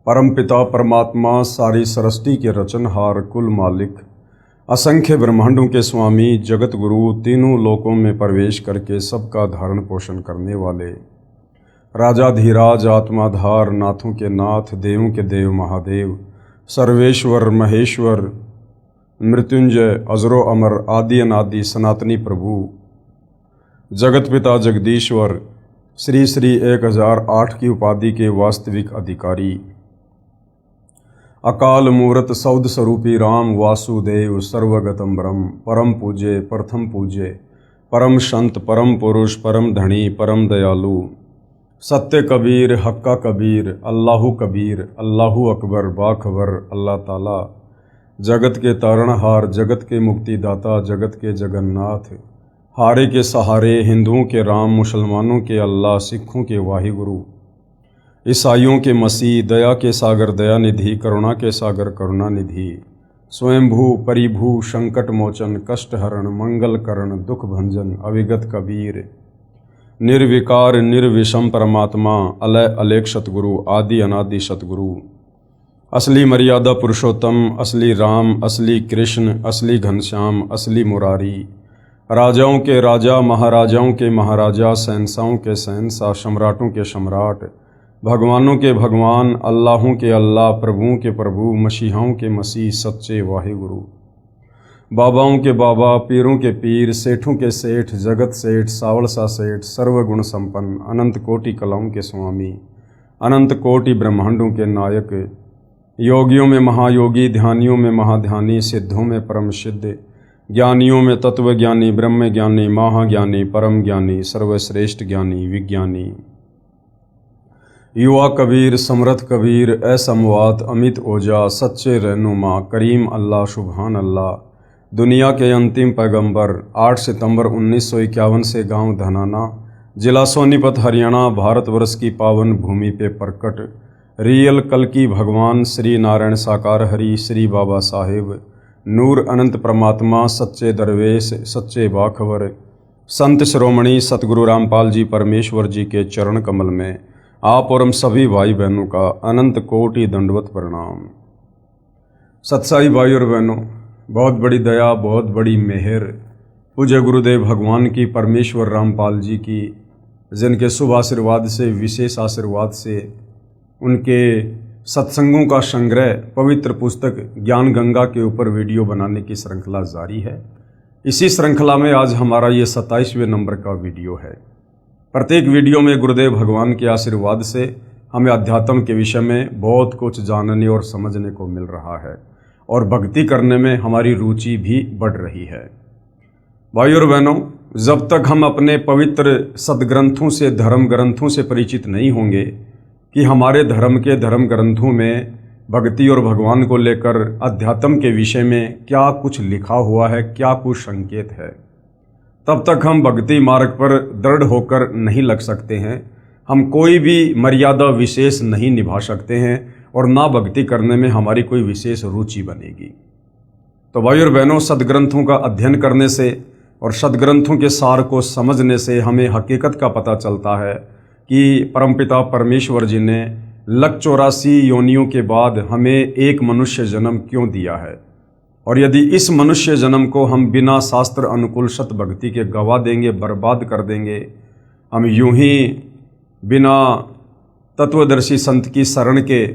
परमपिता परमात्मा सारी सृष्टि के रचनहार कुल मालिक असंख्य ब्रह्मांडों के स्वामी जगत गुरु तीनों लोकों में प्रवेश करके सबका धारण पोषण करने वाले राजाधिराज आत्माधार नाथों के नाथ देवों के देव महादेव सर्वेश्वर महेश्वर मृत्युंजय अजरो अमर आदि अनादि सनातनी प्रभु जगत पिता जगदीश्वर श्री श्री 1008 की उपाधि के वास्तविक अधिकारी अकाल मूर्त सौद स्वरूपी राम वासुदेव सर्वगतम ब्रह्म परम पूज्य प्रथम पूज्य परम संत परम पुरुष परम धनी परम दयालु सत्य कबीर हक्का कबीर अल्लाहु कबीर अल्लाहु अकबर बाखबर अल्लाह ताला जगत के तारणहार जगत के मुक्तिदाता जगत के जगन्नाथ हारे के सहारे हिंदुओं के राम मुसलमानों के अल्लाह सिखों के वाहिगुरु ईसाइयों के मसीह दया के सागर दया निधि करुणा के सागर करुणा निधि स्वयंभू परिभू संकट मोचन कष्ट हरण मंगल करण दुख भंजन अविगत कबीर निर्विकार निर्विषम परमात्मा अलय अलेख सतगुरु आदि अनादि सतगुरु असली मर्यादा पुरुषोत्तम असली राम असली कृष्ण असली घनश्याम असली मुरारी राजाओं के राजा महाराजाओं के महाराजा शहंशाहों के शहंशाह सम्राटों के सम्राट भगवानों के भगवान अल्लाहों के अल्लाह प्रभुओं के प्रभु मसीहाओं के मसीह सच्चे वाहिगुरु बाबाओं के बाबा पीरों के पीर सेठों के सेठ जगत सेठ सावलसा सेठ सर्वगुण संपन्न अनंत कोटि कलाओं के स्वामी अनंत कोटि ब्रह्मांडों के नायक योगियों में महायोगी ध्यानियों में महाध्यानी सिद्धों में परम सिद्ध ज्ञानियों में तत्वज्ञानी ब्रह्म ज्ञानी महाज्ञानी परम ज्ञानी सर्वश्रेष्ठ ज्ञानी विज्ञानी युवा कबीर समर्थ कबीर असमवात अमित ओजा सच्चे रहनुमा करीम अल्लाह सुभान अल्लाह दुनिया के अंतिम पैगंबर 8 सितंबर 1951 से गांव धनाना जिला सोनीपत हरियाणा भारतवर्ष की पावन भूमि पे प्रकट रियल कल की भगवान श्री नारायण साकार हरि श्री बाबा साहेब नूर अनंत परमात्मा सच्चे दरवेश सच्चे बाखबर संत शिरोमणि सतगुरु रामपाल जी परमेश्वर जी के चरण कमल में आप और हम सभी भाई बहनों का अनंत कोटि दंडवत प्रणाम। सत्साई भाई और बहनों, बहुत बड़ी दया बहुत बड़ी मेहर पूज्य गुरुदेव भगवान की परमेश्वर रामपाल जी की जिनके शुभ आशीर्वाद से विशेष आशीर्वाद से उनके सत्संगों का संग्रह पवित्र पुस्तक ज्ञान गंगा के ऊपर वीडियो बनाने की श्रृंखला जारी है। इसी श्रृंखला में आज हमारा ये 27वें नंबर का वीडियो है। प्रत्येक वीडियो में गुरुदेव भगवान के आशीर्वाद से हमें अध्यात्म के विषय में बहुत कुछ जानने और समझने को मिल रहा है और भक्ति करने में हमारी रुचि भी बढ़ रही है। भाई और बहनों, जब तक हम अपने पवित्र सदग्रंथों से धर्म ग्रंथों से परिचित नहीं होंगे कि हमारे धर्म के धर्म ग्रंथों में भक्ति और भगवान को लेकर अध्यात्म के विषय में क्या कुछ लिखा हुआ है, क्या कुछ संकेत है, तब तक हम भक्ति मार्ग पर दृढ़ होकर नहीं लग सकते हैं। हम कोई भी मर्यादा विशेष नहीं निभा सकते हैं और ना भक्ति करने में हमारी कोई विशेष रुचि बनेगी। तो भाई और बहनों, सदग्रंथों का अध्ययन करने से और सदग्रंथों के सार को समझने से हमें हकीकत का पता चलता है कि परमपिता परमेश्वर जी ने 184 योनियों के बाद हमें एक मनुष्य जन्म क्यों दिया है, और यदि इस मनुष्य जन्म को हम बिना शास्त्र अनुकूल सत भक्ति के गवा देंगे, बर्बाद कर देंगे, हम यूं ही बिना तत्वदर्शी संत की शरण के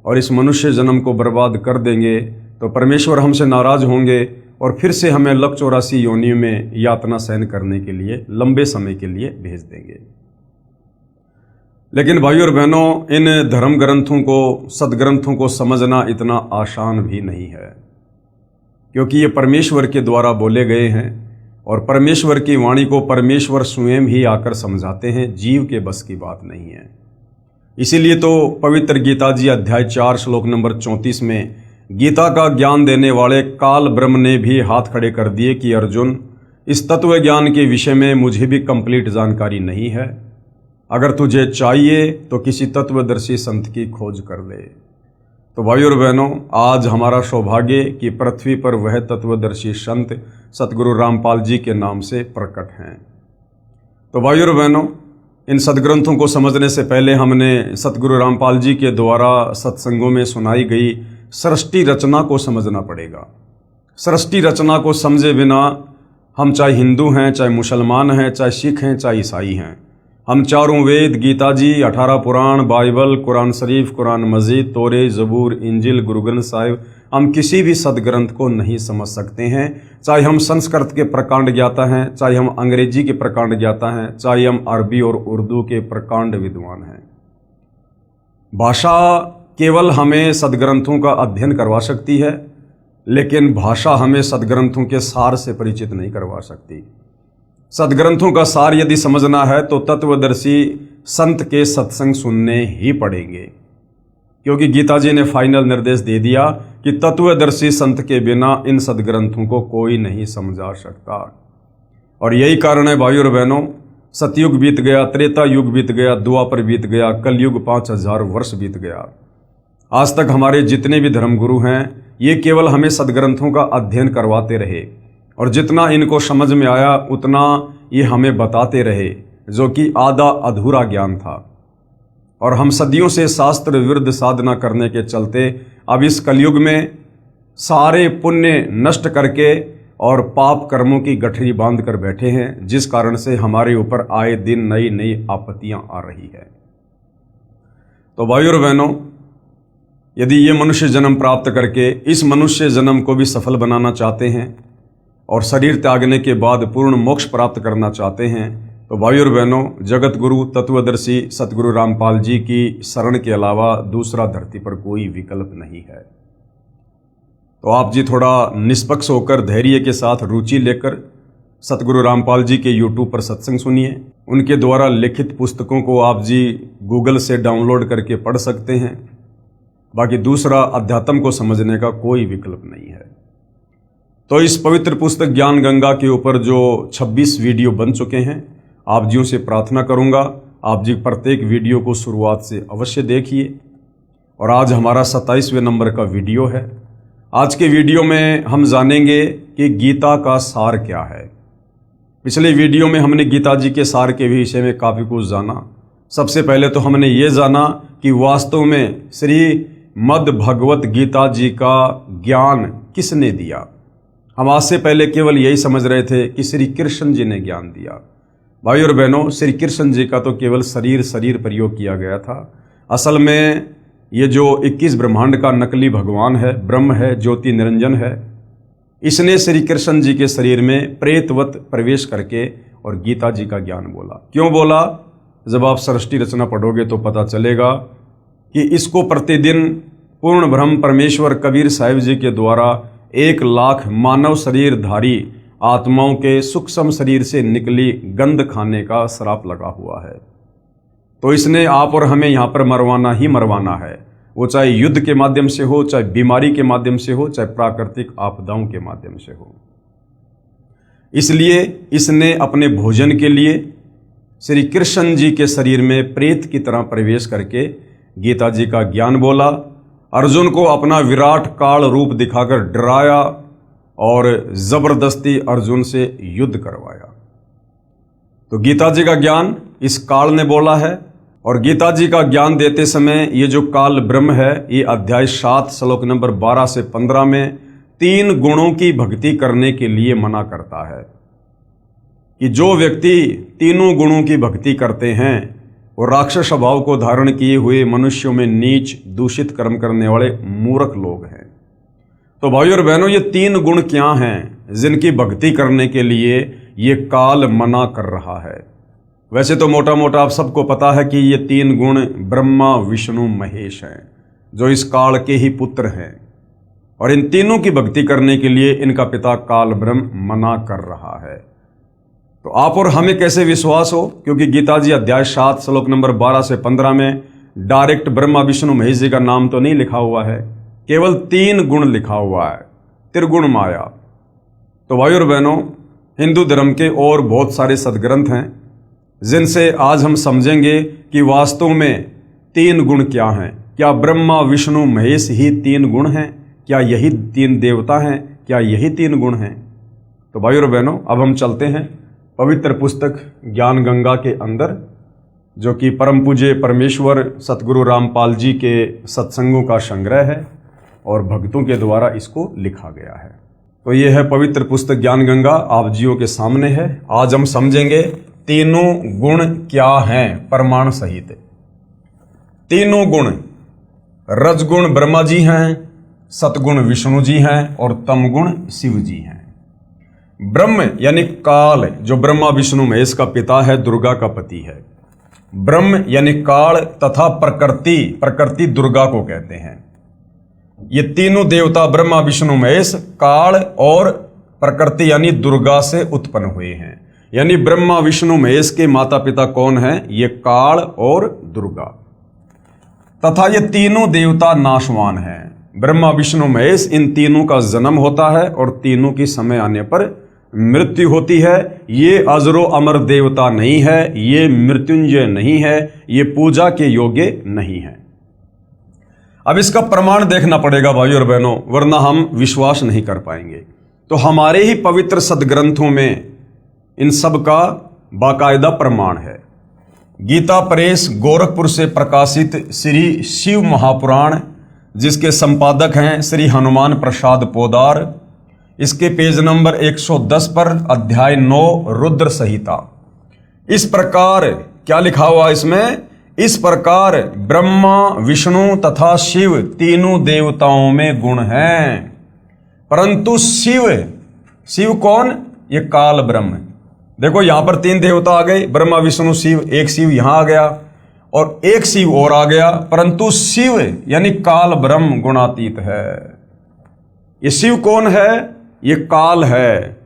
और इस मनुष्य जन्म को बर्बाद कर देंगे, तो परमेश्वर हमसे नाराज होंगे और फिर से हमें 184 योनियों में यातना सहन करने के लिए लंबे समय के लिए भेज देंगे। लेकिन भाई और बहनों, इन धर्म ग्रंथों को सदग्रंथों को समझना इतना आसान भी नहीं है, क्योंकि ये परमेश्वर के द्वारा बोले गए हैं और परमेश्वर की वाणी को परमेश्वर स्वयं ही आकर समझाते हैं, जीव के बस की बात नहीं है। इसीलिए तो पवित्र गीता जी अध्याय 4 श्लोक नंबर 34 में गीता का ज्ञान देने वाले काल ब्रह्म ने भी हाथ खड़े कर दिए कि अर्जुन, इस तत्व ज्ञान के विषय में मुझे भी कंप्लीट जानकारी नहीं है, अगर तुझे चाहिए तो किसी तत्वदर्शी संत की खोज कर ले। तो भाई और बहनों, आज हमारा सौभाग्य कि पृथ्वी पर वह तत्वदर्शी संत सतगुरु रामपाल जी के नाम से प्रकट हैं। तो भाई और बहनों, इन सदग्रंथों को समझने से पहले हमने सतगुरु रामपाल जी के द्वारा सत्संगों में सुनाई गई सृष्टि रचना को समझना पड़ेगा। सृष्टि रचना को समझे बिना हम चाहे हिंदू हैं, चाहे मुसलमान हैं, चाहे सिख हैं, चाहे ईसाई हैं, हम चारों वेद, गीता जी, 18 पुराण, बाइबल, कुरान शरीफ, कुरान मजीद, तोरे, जबूर, इंजिल, गुरु ग्रंथ साहिब, हम किसी भी सदग्रंथ को नहीं समझ सकते हैं। चाहे हम संस्कृत के प्रकांड ज्ञाता हैं, चाहे हम अंग्रेजी के प्रकांड ज्ञाता हैं, चाहे हम अरबी और उर्दू के प्रकांड विद्वान हैं। भाषा केवल हमें सदग्रंथों का अध्ययन करवा सकती है, लेकिन भाषा हमें सदग्रंथों के सार से परिचित नहीं करवा सकती। सदग्रंथों का सार यदि समझना है तो तत्वदर्शी संत के सत्संग सुनने ही पड़ेंगे, क्योंकि गीता जी ने फाइनल निर्देश दे दिया कि तत्वदर्शी संत के बिना इन सदग्रंथों को कोई नहीं समझा सकता। और यही कारण है भाइयों और बहनों, सतयुग बीत गया, त्रेता युग बीत गया, द्वापर बीत गया, कलयुग 5000 वर्ष बीत गया। आज तक हमारे जितने भी धर्मगुरु हैं ये केवल हमें सदग्रंथों का अध्ययन करवाते रहे, और जितना इनको समझ में आया उतना ये हमें बताते रहे, जो कि आधा अधूरा ज्ञान था। और हम सदियों से शास्त्र विरुद्ध साधना करने के चलते अब इस कलयुग में सारे पुण्य नष्ट करके और पाप कर्मों की गठरी बांध कर बैठे हैं, जिस कारण से हमारे ऊपर आए दिन नई नई आपत्तियां आ रही है। तो भाइयों और बहनों, यदि ये मनुष्य जन्म प्राप्त करके इस मनुष्य जन्म को भी सफल बनाना चाहते हैं और शरीर त्यागने के बाद पूर्ण मोक्ष प्राप्त करना चाहते हैं, तो भाइयों और बहनों, जगत गुरु तत्वदर्शी सतगुरु रामपाल जी की शरण के अलावा दूसरा धरती पर कोई विकल्प नहीं है। तो आप जी थोड़ा निष्पक्ष होकर धैर्य के साथ रुचि लेकर सतगुरु रामपाल जी के YouTube पर सत्संग सुनिए। उनके द्वारा लिखित पुस्तकों को आप जी गूगल से डाउनलोड करके पढ़ सकते हैं। बाकी दूसरा अध्यात्म को समझने का कोई विकल्प नहीं है। तो इस पवित्र पुस्तक ज्ञान गंगा के ऊपर जो 26 वीडियो बन चुके हैं, आप जियों से प्रार्थना करूंगा आप जी प्रत्येक वीडियो को शुरुआत से अवश्य देखिए। और आज हमारा 27वें नंबर का वीडियो है। आज के वीडियो में हम जानेंगे कि गीता का सार क्या है। पिछले वीडियो में हमने गीता जी के सार के विषय में काफ़ी कुछ जाना। सबसे पहले तो हमने ये जाना कि वास्तव में श्री मद् भगवत गीता जी का ज्ञान किसने दिया। हम आज से पहले केवल यही समझ रहे थे कि श्री कृष्ण जी ने ज्ञान दिया। भाई और बहनों, श्री कृष्ण जी का तो केवल शरीर प्रयोग किया गया था। असल में ये जो 21 ब्रह्मांड का नकली भगवान है, ब्रह्म है, ज्योति निरंजन है, इसने श्री कृष्ण जी के शरीर में प्रेतवत प्रवेश करके और गीता जी का ज्ञान बोला। क्यों बोला? जब आप सृष्टि रचना पढ़ोगे तो पता चलेगा कि इसको प्रतिदिन पूर्ण ब्रह्म परमेश्वर कबीर साहिब जी के द्वारा 1 लाख मानव शरीरधारी आत्माओं के सूक्ष्म शरीर से निकली गंध खाने का श्राप लगा हुआ है। तो इसने आप और हमें यहाँ पर मरवाना ही मरवाना है, वो चाहे युद्ध के माध्यम से हो, चाहे बीमारी के माध्यम से हो, चाहे प्राकृतिक आपदाओं के माध्यम से हो। इसलिए इसने अपने भोजन के लिए श्री कृष्ण जी के शरीर में प्रेत की तरह प्रवेश करके गीता जी का ज्ञान बोला। अर्जुन को अपना विराट काल रूप दिखाकर डराया और जबरदस्ती अर्जुन से युद्ध करवाया। तो गीता जी का ज्ञान इस काल ने बोला है। और गीता जी का ज्ञान देते समय ये जो काल ब्रह्म है, ये अध्याय 7 श्लोक नंबर 12 से 15 में 3 गुणों की भक्ति करने के लिए मना करता है कि जो व्यक्ति तीनों गुणों की भक्ति करते हैं वो राक्षस स्वभाव को धारण किए हुए मनुष्यों में नीच दूषित कर्म करने वाले मूर्ख लोग हैं। तो भाइयों और बहनों, ये 3 गुण क्या हैं जिनकी भक्ति करने के लिए ये काल मना कर रहा है? वैसे तो मोटा मोटा आप सबको पता है कि ये 3 गुण ब्रह्मा विष्णु महेश हैं, जो इस काल के ही पुत्र हैं। और इन तीनों की भक्ति करने के लिए इनका पिता काल ब्रह्म मना कर रहा है। तो आप और हमें कैसे विश्वास हो? क्योंकि गीता जी अध्याय 7 श्लोक नंबर 12 से 15 में डायरेक्ट ब्रह्मा विष्णु महेश जी का नाम तो नहीं लिखा हुआ है, केवल 3 गुण लिखा हुआ है, त्रिगुण माया। तो भाई और बहनों, हिंदू धर्म के और बहुत सारे सदग्रंथ हैं जिनसे आज हम समझेंगे कि वास्तव में 3 गुण क्या हैं। क्या ब्रह्मा विष्णु महेश ही 3 गुण हैं? क्या यही 3 देवता हैं? क्या यही 3 गुण हैं? तो भाई और बहनों, अब हम चलते हैं पवित्र पुस्तक ज्ञान गंगा के अंदर जो कि परम पूज्य परमेश्वर सतगुरु रामपाल जी के सत्संगों का संग्रह है और भक्तों के द्वारा इसको लिखा गया है। तो ये है पवित्र पुस्तक ज्ञान गंगा, आप जियों के सामने है। आज हम समझेंगे तीनों गुण क्या हैं प्रमाण सहित। तीनों गुण, रजगुण ब्रह्मा जी हैं, सतगुण विष्णु जी हैं और तमगुण शिव जी हैं। ब्रह्म यानी काल, जो ब्रह्मा विष्णु महेश का पिता है, दुर्गा का पति है। ब्रह्म यानी काल तथा प्रकृति, प्रकृति दुर्गा को कहते हैं। ये तीनों देवता ब्रह्मा विष्णु महेश काल और प्रकृति यानी दुर्गा से उत्पन्न हुए हैं। यानी ब्रह्मा विष्णु महेश के माता पिता कौन हैं? ये काल और दुर्गा। तथा ये तीनों देवता नाशवान हैं। ब्रह्मा विष्णु महेश, इन तीनों का जन्म होता है और तीनों की समय आने पर मृत्यु होती है। ये अजरो अमर देवता नहीं है, ये मृत्युंजय नहीं है, ये पूजा के योग्य नहीं है। अब इसका प्रमाण देखना पड़ेगा भाइयों और बहनों, वरना हम विश्वास नहीं कर पाएंगे। तो हमारे ही पवित्र सदग्रंथों में इन सब का बाकायदा प्रमाण है। गीता प्रेस गोरखपुर से प्रकाशित श्री शिव महापुराण, जिसके संपादक हैं श्री हनुमान प्रसाद पोदार, इसके पेज नंबर 110 पर अध्याय 9 रुद्र संहिता। इस प्रकार क्या लिखा हुआ इसमें? इस प्रकार ब्रह्मा विष्णु तथा शिव तीनों देवताओं में गुण हैं, परंतु शिव कौन? ये काल ब्रह्म। देखो यहां पर तीन देवता आ गए, ब्रह्मा विष्णु शिव, एक शिव यहां आ गया और एक शिव और आ गया, परंतु शिव यानी काल ब्रह्म गुणातीत है। ये शिव कौन है? ये काल है।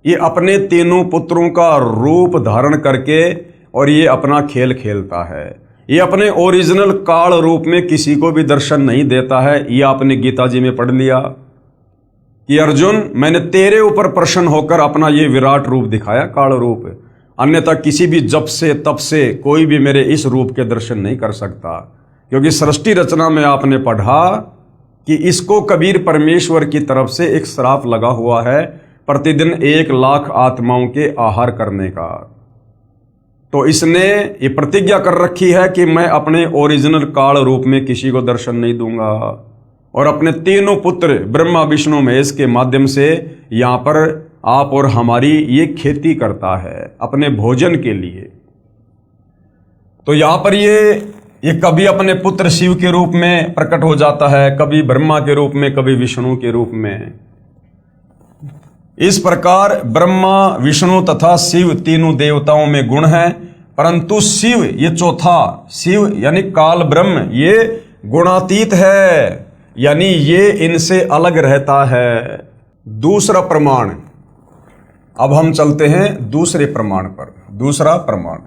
ये अपने तीनों पुत्रों का रूप धारण करके और ये अपना खेल खेलता है। ये अपने ओरिजिनल काल रूप में किसी को भी दर्शन नहीं देता है। ये आपने गीता जी में पढ़ लिया कि अर्जुन, मैंने तेरे ऊपर प्रसन्न होकर अपना ये विराट रूप दिखाया, काल रूप, अन्यथा किसी भी जप से तप से कोई भी मेरे इस रूप के दर्शन नहीं कर सकता। क्योंकि सृष्टि रचना में आपने पढ़ा कि इसको कबीर परमेश्वर की तरफ से एक श्राप लगा हुआ है, प्रतिदिन 1 लाख आत्माओं के आहार करने का। तो इसने ये प्रतिज्ञा कर रखी है कि मैं अपने ओरिजिनल काल रूप में किसी को दर्शन नहीं दूंगा, और अपने तीनों पुत्र ब्रह्मा विष्णु महेश के माध्यम से यहाँ पर आप और हमारी ये खेती करता है अपने भोजन के लिए। तो यहाँ पर ये कभी अपने पुत्र शिव के रूप में प्रकट हो जाता है, कभी ब्रह्मा के रूप में, कभी विष्णु के रूप में। इस प्रकार ब्रह्मा विष्णु तथा शिव तीनों देवताओं में गुण है, परंतु शिव ये चौथा, शिव यानी काल ब्रह्म, ये गुणातीत है, यानी ये इनसे अलग रहता है। दूसरा प्रमाण, अब हम चलते हैं दूसरे प्रमाण पर। दूसरा प्रमाण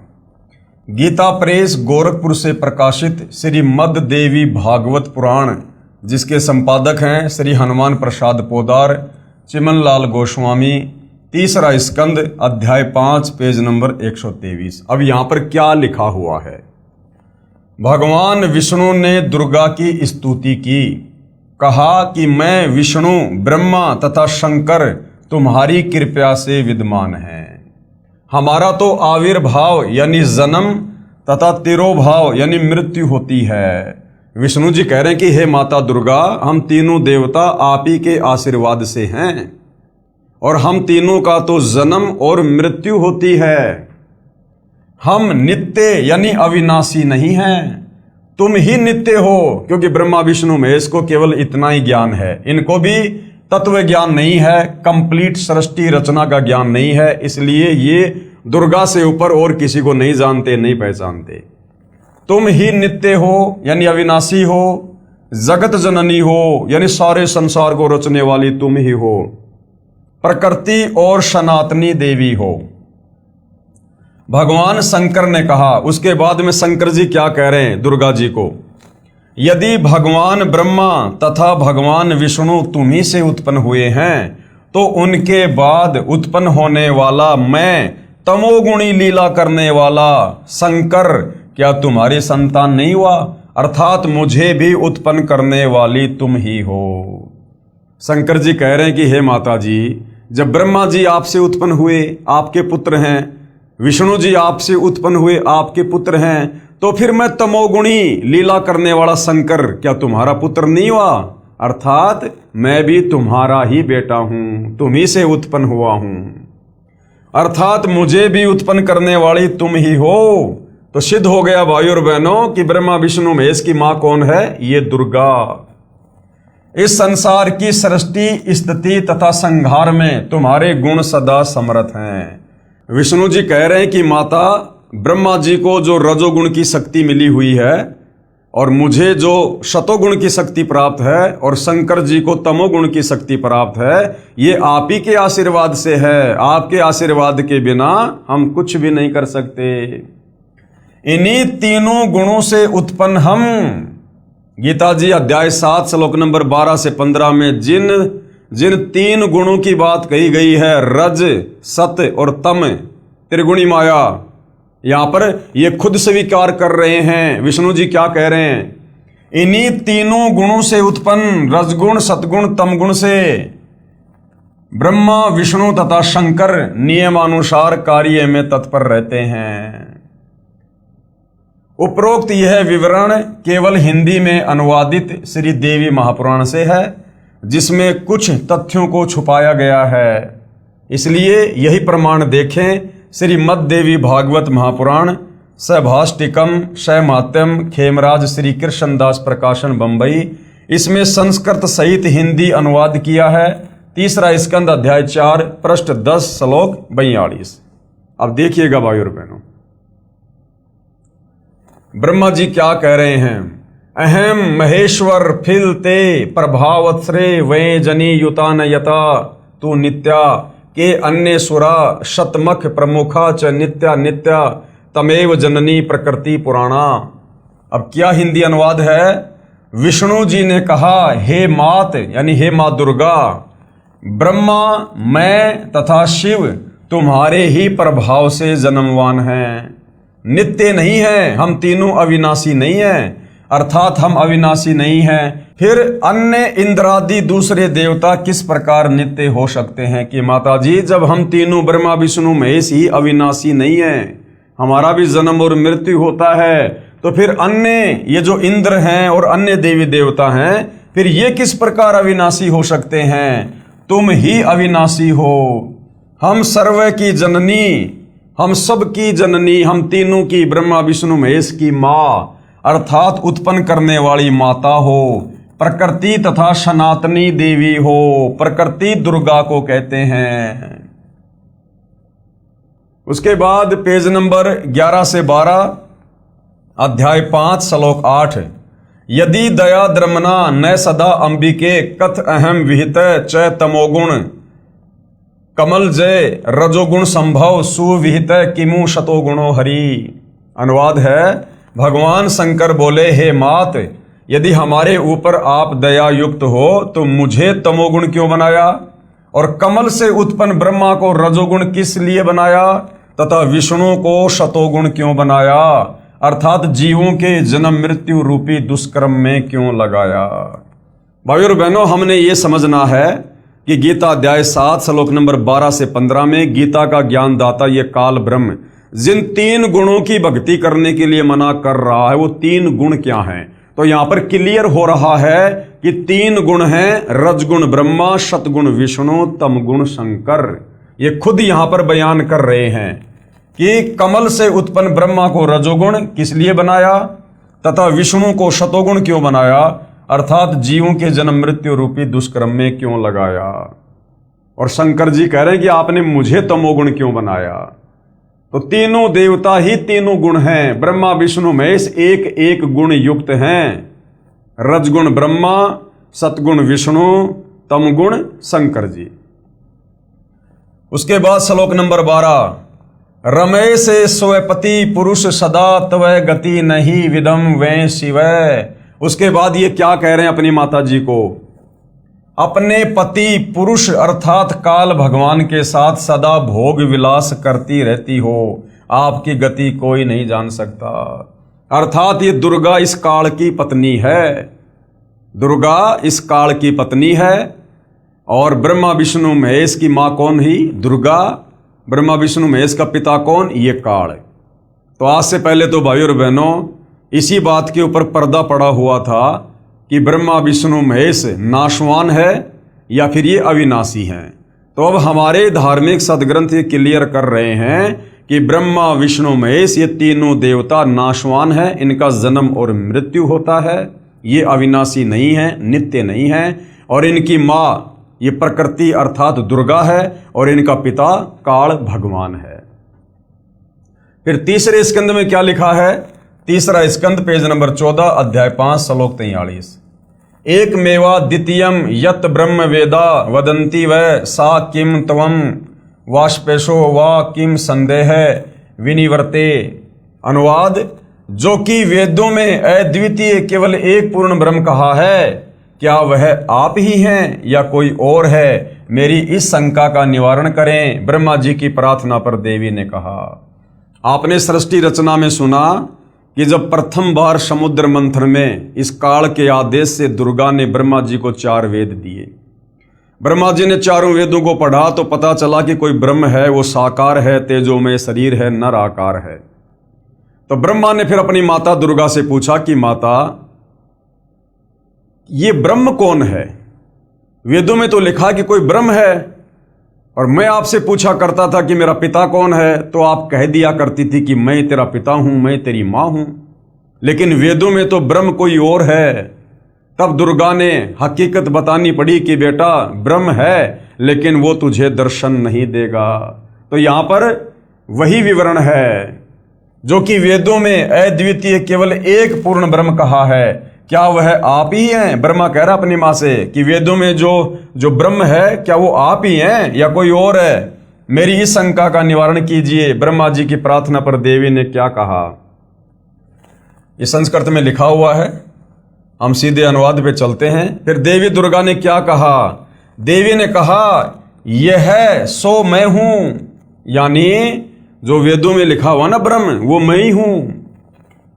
गीता प्रेस गोरखपुर से प्रकाशित श्रीमद् देवी भागवत पुराण, जिसके संपादक हैं श्री हनुमान प्रसाद पोदार, चिमन लाल गोस्वामी, तीसरा स्कंद अध्याय 5 पेज नंबर 123। अब यहाँ पर क्या लिखा हुआ है? भगवान विष्णु ने दुर्गा की स्तुति की, कहा कि मैं विष्णु ब्रह्मा तथा शंकर तुम्हारी कृपा से विद्यमान हैं। हमारा तो आविर्भाव यानी जन्म तथा तिरोभाव यानी मृत्यु होती है। विष्णु जी कह रहे हैं कि हे माता दुर्गा, हम तीनों देवता आप ही के आशीर्वाद से हैं और हम तीनों का तो जन्म और मृत्यु होती है। हम नित्य यानी अविनाशी नहीं हैं, तुम ही नित्य हो। क्योंकि ब्रह्मा विष्णु महेश को केवल इतना ही ज्ञान है, इनको भी तत्व ज्ञान नहीं है, कंप्लीट सृष्टि रचना का ज्ञान नहीं है, इसलिए ये दुर्गा से ऊपर और किसी को नहीं जानते, नहीं पहचानते। तुम ही नित्य हो यानी अविनाशी हो, जगत जननी हो यानी सारे संसार को रचने वाली तुम ही हो, प्रकृति और सनातनी देवी हो। भगवान शंकर ने कहा, उसके बाद में शंकर जी क्या कह रहे हैं दुर्गा जी को? यदि भगवान ब्रह्मा तथा भगवान विष्णु तुम्ही से उत्पन्न हुए हैं, तो उनके बाद उत्पन्न होने वाला मैं तमोगुणी लीला करने वाला शंकर क्या तुम्हारी संतान नहीं हुआ? अर्थात मुझे भी उत्पन्न करने वाली तुम ही हो। शंकर जी कह रहे हैं कि हे माता जी, जब ब्रह्मा जी आपसे उत्पन्न हुए, आपके पुत्र हैं, विष्णु जी आपसे उत्पन्न हुए, आपके पुत्र हैं, तो फिर मैं तमोगुणी लीला करने वाला शंकर क्या तुम्हारा पुत्र नहीं हुआ? अर्थात मैं भी तुम्हारा ही बेटा हूं, तुम ही से उत्पन्न हुआ हूं, अर्थात मुझे भी उत्पन्न करने वाली तुम ही हो। तो सिद्ध हो गया भाई और बहनों कि ब्रह्मा विष्णु महेश की मां कौन है? ये दुर्गा। इस संसार की सृष्टि, स्थिति तथा संहार में तुम्हारे गुण सदा समर्थ हैं। विष्णु जी कह रहे हैं कि माता, ब्रह्मा जी को जो रजोगुण की शक्ति मिली हुई है और मुझे जो शतोगुण की शक्ति प्राप्त है और शंकर जी को तमोगुण की शक्ति प्राप्त है, ये आप ही के आशीर्वाद से है। आपके आशीर्वाद के बिना हम कुछ भी नहीं कर सकते। इन्हीं तीनों गुणों से उत्पन्न हम, गीता जी अध्याय 7 श्लोक नंबर 12 से 15 में जिन तीन गुणों की बात कही गई है, रज, सत और तम, त्रिगुणी माया, यहां पर ये खुद स्वीकार कर रहे हैं। विष्णु जी क्या कह रहे हैं? इन्हीं तीनों गुणों से उत्पन्न रजगुण, सतगुण, तमगुण से ब्रह्मा, विष्णु तथा शंकर नियमानुसार कार्य में तत्पर रहते हैं। उपरोक्त यह विवरण केवल हिंदी में अनुवादित श्री देवी महापुराण से है, जिसमें कुछ तथ्यों को छुपाया गया है। इसलिए यही प्रमाण देखें श्रीमद् देवी भागवत महापुराण, सभाष्टिकम, शैमात्यम, खेमराज श्री कृष्णदास प्रकाशन बंबई। इसमें संस्कृत सहित हिंदी अनुवाद किया है। तीसरा स्कंद अध्याय 4 पृष्ठ 10 श्लोक 42। अब देखिएगा भाई और बहनों, ब्रह्मा जी क्या कह रहे हैं? अहम महेश्वर फिलते प्रभावत्सरे वे जनी युतान यता तू नित्या के अन्य सुरा शतमख प्रमुखा च नित्या नित्या तमेव जननी प्रकृति पुराणा। अब क्या हिंदी अनुवाद है? विष्णु जी ने कहा, हे मात यानी हे मां दुर्गा, ब्रह्मा, मैं तथा शिव तुम्हारे ही प्रभाव से जन्मवान हैं, नित्य नहीं है। हम तीनों अविनाशी नहीं हैं, अर्थात हम अविनाशी नहीं हैं। फिर अन्य इंद्रादि दूसरे देवता किस प्रकार नित्य हो सकते हैं? कि माता जी, जब हम तीनों ब्रह्मा विष्णु महेश ही अविनाशी नहीं हैं, हमारा भी जन्म और मृत्यु होता है, तो फिर अन्य ये जो इंद्र हैं और अन्य देवी देवता हैं, फिर ये किस प्रकार अविनाशी हो सकते हैं? तुम ही अविनाशी हो। हम सर्व की जननी, हम सब की जननी, हम तीनों की, ब्रह्मा विष्णु महेश की माँ, अर्थात उत्पन्न करने वाली माता हो, प्रकृति तथा सनातनी देवी हो। प्रकृति दुर्गा को कहते हैं। उसके बाद पेज नंबर 11 से 12 अध्याय 5 श्लोक 8। यदि दया द्रमना न सदा अंबिके कथ अहम विहित च तमोगुण कमल जय रजोगुण संभव सुविहित किमु शतोगुणो हरि। अनुवाद है, भगवान शंकर बोले, हे मात, यदि हमारे ऊपर आप दया युक्त हो तो मुझे तमोगुण क्यों बनाया? और कमल से उत्पन्न ब्रह्मा को रजोगुण किस लिए बनाया? तथा विष्णु को शतोगुण क्यों बनाया? अर्थात जीवों के जन्म मृत्यु रूपी दुष्कर्म में क्यों लगाया? भाई और बहनों, हमने ये समझना है कि गीता अध्याय 7 श्लोक नंबर 12 से 15 में गीता का ज्ञान दाता ये काल ब्रह्म जिन तीन गुणों की भक्ति करने के लिए मना कर रहा है, वो तीन गुण क्या हैं? तो यहां पर क्लियर हो रहा है कि तीन गुण हैं, रजगुण ब्रह्मा, शतगुण विष्णु, तमगुण शंकर। ये खुद यहां पर बयान कर रहे हैं कि कमल से उत्पन्न ब्रह्मा को रजोगुण किस लिए बनाया तथा विष्णु को शतोगुण क्यों बनाया, अर्थात जीवों के जन्म मृत्यु रूपी दुष्कर्म में क्यों लगाया। और शंकर जी कह रहे हैं कि आपने मुझे तमोगुण क्यों बनाया? तो तीनों देवता ही तीनों गुण हैं, ब्रह्मा विष्णु महेश एक एक गुण युक्त हैं। रजगुण ब्रह्मा, सतगुण विष्णु, तमगुण शंकर जी। उसके बाद श्लोक नंबर 12। रमे से स्वपति पुरुष सदा तव गति नहीं विदम वे शिव। उसके बाद ये क्या कह रहे हैं अपनी माता जी को? अपने पति पुरुष अर्थात काल भगवान के साथ सदा भोग विलास करती रहती हो, आपकी गति कोई नहीं जान सकता। अर्थात ये दुर्गा इस काल की पत्नी है, दुर्गा इस काल की पत्नी है। और ब्रह्मा विष्णु महेश की मां कौन ही? दुर्गा। ब्रह्मा विष्णु महेश का पिता कौन? ये काल। तो आज से पहले तो भाइयों और बहनों इसी बात के ऊपर पर्दा पड़ा हुआ था कि ब्रह्मा विष्णु महेश नाशवान है या फिर ये अविनाशी हैं। तो अब हमारे धार्मिक सदग्रंथ ये क्लियर कर रहे हैं कि ब्रह्मा विष्णु महेश ये तीनों देवता नाशवान है, इनका जन्म और मृत्यु होता है, ये अविनाशी नहीं है, नित्य नहीं है। और इनकी माँ ये प्रकृति अर्थात दुर्गा है और इनका पिता काल भगवान है। फिर तीसरे स्कंद में क्या लिखा है? तीसरा स्कंद पेज नंबर 14 अध्याय 5 श्लोक 43। एक मेवा द्वितीयम यत ब्रह्म वेदा वदंती व सा किम त्वम वाष्पेशो वा किम संदेह विनिवर्ते। अनुवाद, जो कि वेदों में अद्वितीय केवल एक पूर्ण ब्रह्म कहा है, क्या वह आप ही हैं या कोई और है? मेरी इस शंका का निवारण करें। ब्रह्मा जी की प्रार्थना पर देवी ने कहा। आपने सृष्टि रचना में सुना कि जब प्रथम बार समुद्र मंथन में इस काल के आदेश से दुर्गा ने ब्रह्मा जी को 4 वेद दिए। ब्रह्मा जी ने चारों वेदों को पढ़ा तो पता चला कि कोई ब्रह्म है, वो साकार है, तेजोमय शरीर है, नर आकार है। तो ब्रह्मा ने फिर अपनी माता दुर्गा से पूछा कि माता, ये ब्रह्म कौन है? वेदों में तो लिखा कि कोई ब्रह्म है, और मैं आपसे पूछा करता था कि मेरा पिता कौन है, तो आप कह दिया करती थी कि मैं तेरा पिता हूं, मैं तेरी मां हूं। लेकिन वेदों में तो ब्रह्म कोई और है। तब दुर्गा ने हकीकत बतानी पड़ी कि बेटा ब्रह्म है, लेकिन वो तुझे दर्शन नहीं देगा। तो यहां पर वही विवरण है जो कि वेदों में अद्वितीय केवल एक पूर्ण ब्रह्म कहा है। क्या वह आप ही हैं? ब्रह्मा कह रहा अपनी मां से कि वेदों में जो ब्रह्म है, क्या वो आप ही हैं या कोई और है? मेरी इस शंका का निवारण कीजिए। ब्रह्मा जी की प्रार्थना पर देवी ने क्या कहा? ये संस्कृत में लिखा हुआ है, हम सीधे अनुवाद पे चलते हैं। फिर देवी दुर्गा ने क्या कहा? देवी ने कहा, यह है सो मैं हूं। यानी जो वेदों में लिखा हुआ ना ब्रह्म, वो मैं ही हूं।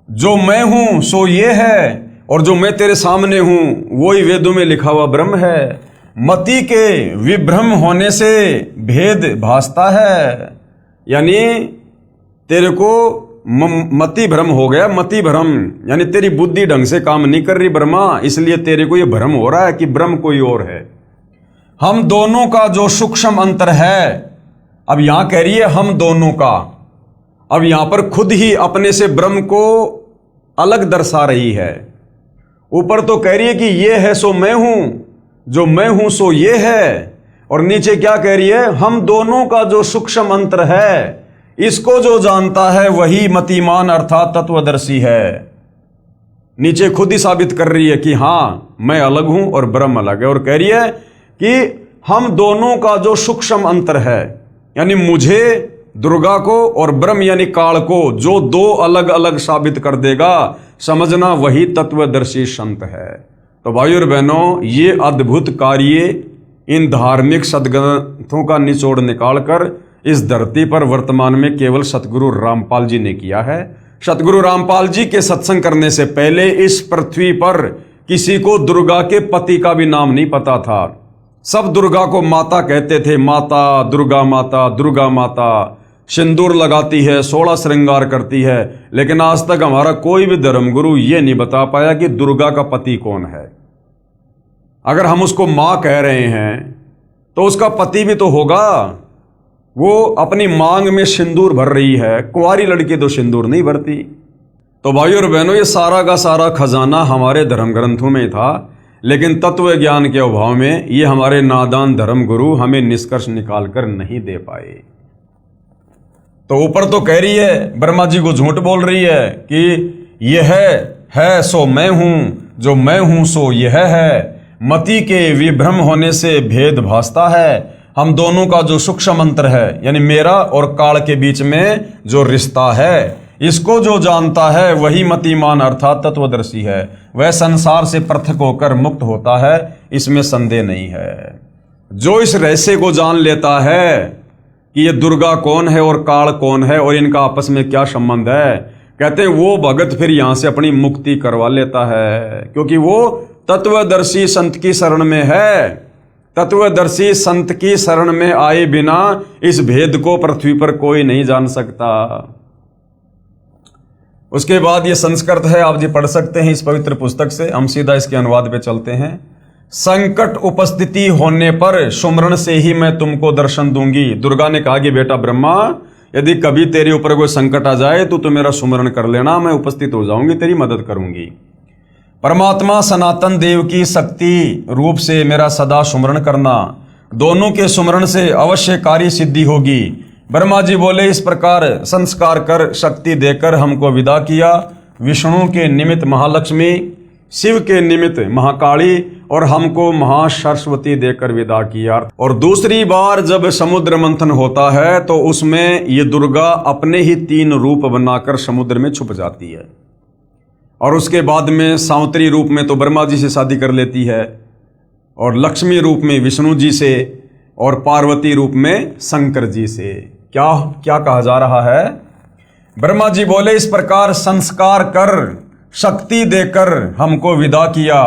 जो मैं हूं सो ये है, और जो मैं तेरे सामने हूं वो ही वेदों में लिखा हुआ ब्रह्म है। मति के विभ्रम होने से भेद भासता है। यानी तेरे को मति भ्रम हो गया। मति भ्रम यानी तेरी बुद्धि ढंग से काम नहीं कर रही ब्रह्मा, इसलिए तेरे को ये भ्रम हो रहा है कि ब्रह्म कोई और है। हम दोनों का जो सूक्ष्म अंतर है, अब यहां कह रही है हम दोनों का। अब यहां पर खुद ही अपने से ब्रह्म को अलग दर्शा रही है। ऊपर तो कह रही है कि ये है सो मैं हूं, जो मैं हूं सो ये है, और नीचे क्या कह रही है? हम दोनों का जो सूक्ष्म अंतर है, इसको जो जानता है वही मतिमान अर्थात तत्वदर्शी है। नीचे खुद ही साबित कर रही है कि हां मैं अलग हूं और ब्रह्म अलग है, और कह रही है कि हम दोनों का जो सूक्ष्म अंतर है, यानी मुझे दुर्गा को और ब्रह्म यानी काल को जो दो अलग अलग साबित कर देगा, समझना वही तत्वदर्शी संत है। तो भाइयों और बहनों, ये अद्भुत कार्य इन धार्मिक सदग्रंथों का निचोड़ निकालकर इस धरती पर वर्तमान में केवल सतगुरु रामपाल जी ने किया है। सतगुरु रामपाल जी के सत्संग करने से पहले इस पृथ्वी पर किसी को दुर्गा के पति का भी नाम नहीं पता था। सब दुर्गा को माता कहते थे, माता दुर्गा, माता दुर्गा माता। सिंदूर लगाती है, 16 श्रृंगार करती है, लेकिन आज तक हमारा कोई भी धर्मगुरु ये नहीं बता पाया कि दुर्गा का पति कौन है। अगर हम उसको मां कह रहे हैं तो उसका पति भी तो होगा। वो अपनी मांग में सिंदूर भर रही है, कुंवारी लड़की तो सिंदूर नहीं भरती। तो भाइयों और बहनों, ये सारा का सारा खजाना हमारे धर्म ग्रंथों में था, लेकिन तत्व ज्ञान के अभाव में ये हमारे नादान धर्मगुरु हमें निष्कर्ष निकाल कर नहीं दे पाए। तो ऊपर तो कह रही है, ब्रह्मा जी को झूठ बोल रही है कि यह है सो मैं हूं, जो मैं हूं सो यह है। मति के विभ्रम होने से भेद भासता है। हम दोनों का जो सूक्ष्म अंतर है, यानी मेरा और काल के बीच में जो रिश्ता है, इसको जो जानता है वही मतिमान अर्थात तत्वदर्शी है। वह संसार से पृथक होकर मुक्त होता है, इसमें संदेह नहीं है। जो इस रहस्य को जान लेता है कि ये दुर्गा कौन है और काल कौन है और इनका आपस में क्या संबंध है, कहते हैं वो भगत फिर यहां से अपनी मुक्ति करवा लेता है, क्योंकि वो तत्वदर्शी संत की शरण में है। तत्वदर्शी संत की शरण में आए बिना इस भेद को पृथ्वी पर कोई नहीं जान सकता। उसके बाद ये संस्कृत है, आप जी पढ़ सकते हैं इस पवित्र पुस्तक से। हम सीधा इसके अनुवाद पे चलते हैं। संकट उपस्थिति होने पर सुमरण से ही मैं तुमको दर्शन दूंगी। दुर्गा ने कहा कि बेटा ब्रह्मा, यदि कभी तेरे ऊपर कोई संकट आ जाए तो मेरा सुमरण कर लेना, मैं उपस्थित हो जाऊंगी, तेरी मदद करूंगी। परमात्मा सनातन देव की शक्ति रूप से मेरा सदा सुमरण करना, दोनों के सुमरण से अवश्य कार्य सिद्धि होगी। ब्रह्मा जी बोले, इस प्रकार संस्कार कर शक्ति देकर हमको विदा किया। विष्णु के निमित्त महालक्ष्मी, शिव के निमित्त महाकाली और हमको महासरस्वती देकर विदा किया। और दूसरी बार जब समुद्र मंथन होता है तो उसमें ये दुर्गा अपने ही 3 रूप बनाकर समुद्र में छुप जाती है। और उसके बाद में सावत्री रूप में तो ब्रह्मा जी से शादी कर लेती है, और लक्ष्मी रूप में विष्णु जी से, और पार्वती रूप में शंकर जी से। क्या क्या कहा जा रहा है? ब्रह्मा जी बोले, इस प्रकार संस्कार कर शक्ति देकर हमको विदा किया।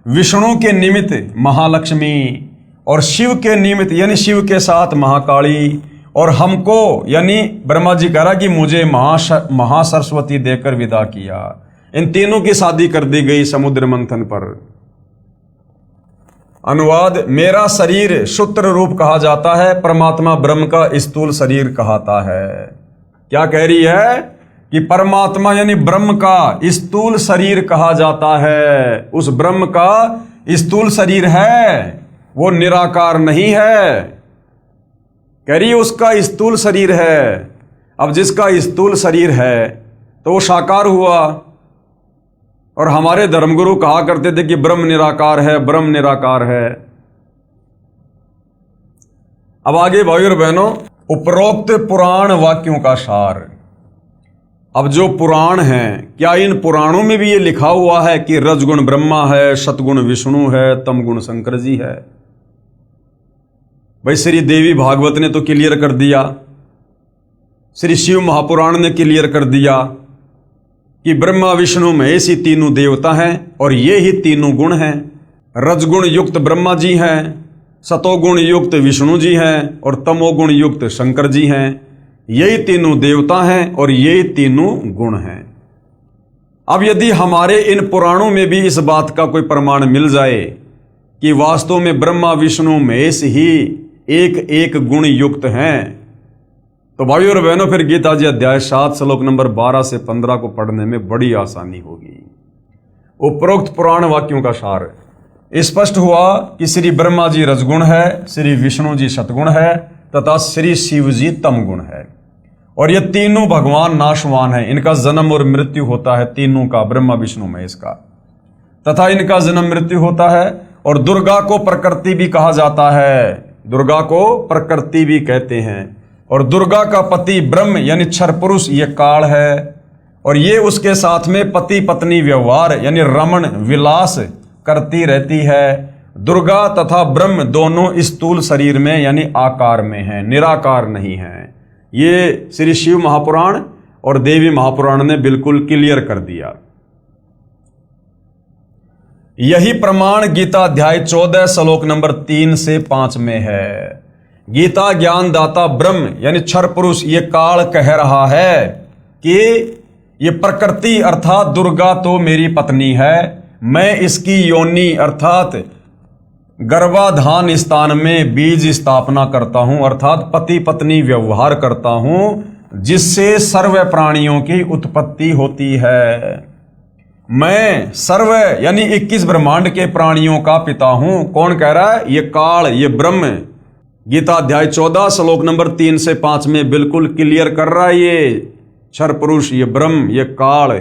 विष्णु के निमित्त महालक्ष्मी और शिव के निमित्त यानी शिव के साथ महाकाली, और हमको यानी ब्रह्मा जी कह रहा कि मुझे महासरस्वती देकर विदा किया। इन तीनों की शादी कर दी गई समुद्र मंथन पर। अनुवाद, मेरा शरीर सूत्र रूप कहा जाता है, परमात्मा ब्रह्म का स्थूल शरीर कहता है। क्या कह रही है कि परमात्मा यानी ब्रह्म का स्थूल शरीर कहा जाता है। उस ब्रह्म का स्थूल शरीर है, वो निराकार नहीं है। कह रही है उसका स्थूल शरीर है। अब जिसका स्थूल शरीर है तो वो साकार हुआ। और हमारे धर्मगुरु कहा करते थे कि ब्रह्म निराकार है, ब्रह्म निराकार है। अब आगे भाइयों और बहनों, उपरोक्त पुराण वाक्यों का सार। अब जो पुराण हैं, क्या इन पुराणों में भी ये लिखा हुआ है कि रजगुण ब्रह्मा है, सतगुण विष्णु है, तमगुण शंकर जी है? भाई श्री देवी भागवत ने तो क्लियर कर दिया, श्री शिव महापुराण ने क्लियर कर दिया कि ब्रह्मा विष्णु महेश ही तीनों देवता हैं और ये ही तीनों गुण हैं। रजगुण युक्त ब्रह्मा जी हैं, सतोगुण युक्त विष्णु जी हैं और तमोगुण युक्त शंकर जी हैं। यही तीनों देवता हैं और यही तीनों गुण हैं। अब यदि हमारे इन पुराणों में भी इस बात का कोई प्रमाण मिल जाए कि वास्तव में ब्रह्मा विष्णु महेश ही एक एक गुण युक्त हैं, तो भाइयों और बहनों फिर गीता जी अध्याय 7 श्लोक नंबर 12 से 15 को पढ़ने में बड़ी आसानी होगी। उपरोक्त पुराण वाक्यों का सार स्पष्ट हुआ कि श्री ब्रह्मा जी रजगुण है, श्री विष्णु जी सतगुण है तथा श्री शिव जी तमगुण है। और ये तीनों भगवान नाशवान हैं, इनका जन्म और मृत्यु होता है तीनों का, ब्रह्मा विष्णु महेश का, तथा इनका जन्म मृत्यु होता है। और दुर्गा को प्रकृति भी कहा जाता है, दुर्गा को प्रकृति भी कहते हैं। और दुर्गा का पति ब्रह्म यानी क्षर पुरुष ये काल है, और ये उसके साथ में पति पत्नी व्यवहार यानी रमण विलास करती रहती है। दुर्गा तथा ब्रह्म दोनों स्थूल शरीर में यानी आकार में हैं, निराकार नहीं हैं। ये श्री शिव महापुराण और देवी महापुराण ने बिल्कुल क्लियर कर दिया। यही प्रमाण गीता अध्याय 14 श्लोक नंबर 3 से 5 में है। गीता ज्ञान दाता ब्रह्म यानी क्षर पुरुष ये काल कह रहा है कि ये प्रकृति अर्थात दुर्गा तो मेरी पत्नी है, मैं इसकी योनि अर्थात गर्भाधान स्थान में बीज स्थापना करता हूं, अर्थात पति पत्नी व्यवहार करता हूं, जिससे सर्व प्राणियों की उत्पत्ति होती है। मैं सर्व यानी 21 ब्रह्मांड के प्राणियों का पिता हूं। कौन कह रहा है? ये काल, ये ब्रह्म। गीता अध्याय 14 श्लोक नंबर 3 से 5 में बिल्कुल क्लियर कर रहा है ये क्षर पुरुष, ये ब्रह्म, ये काल,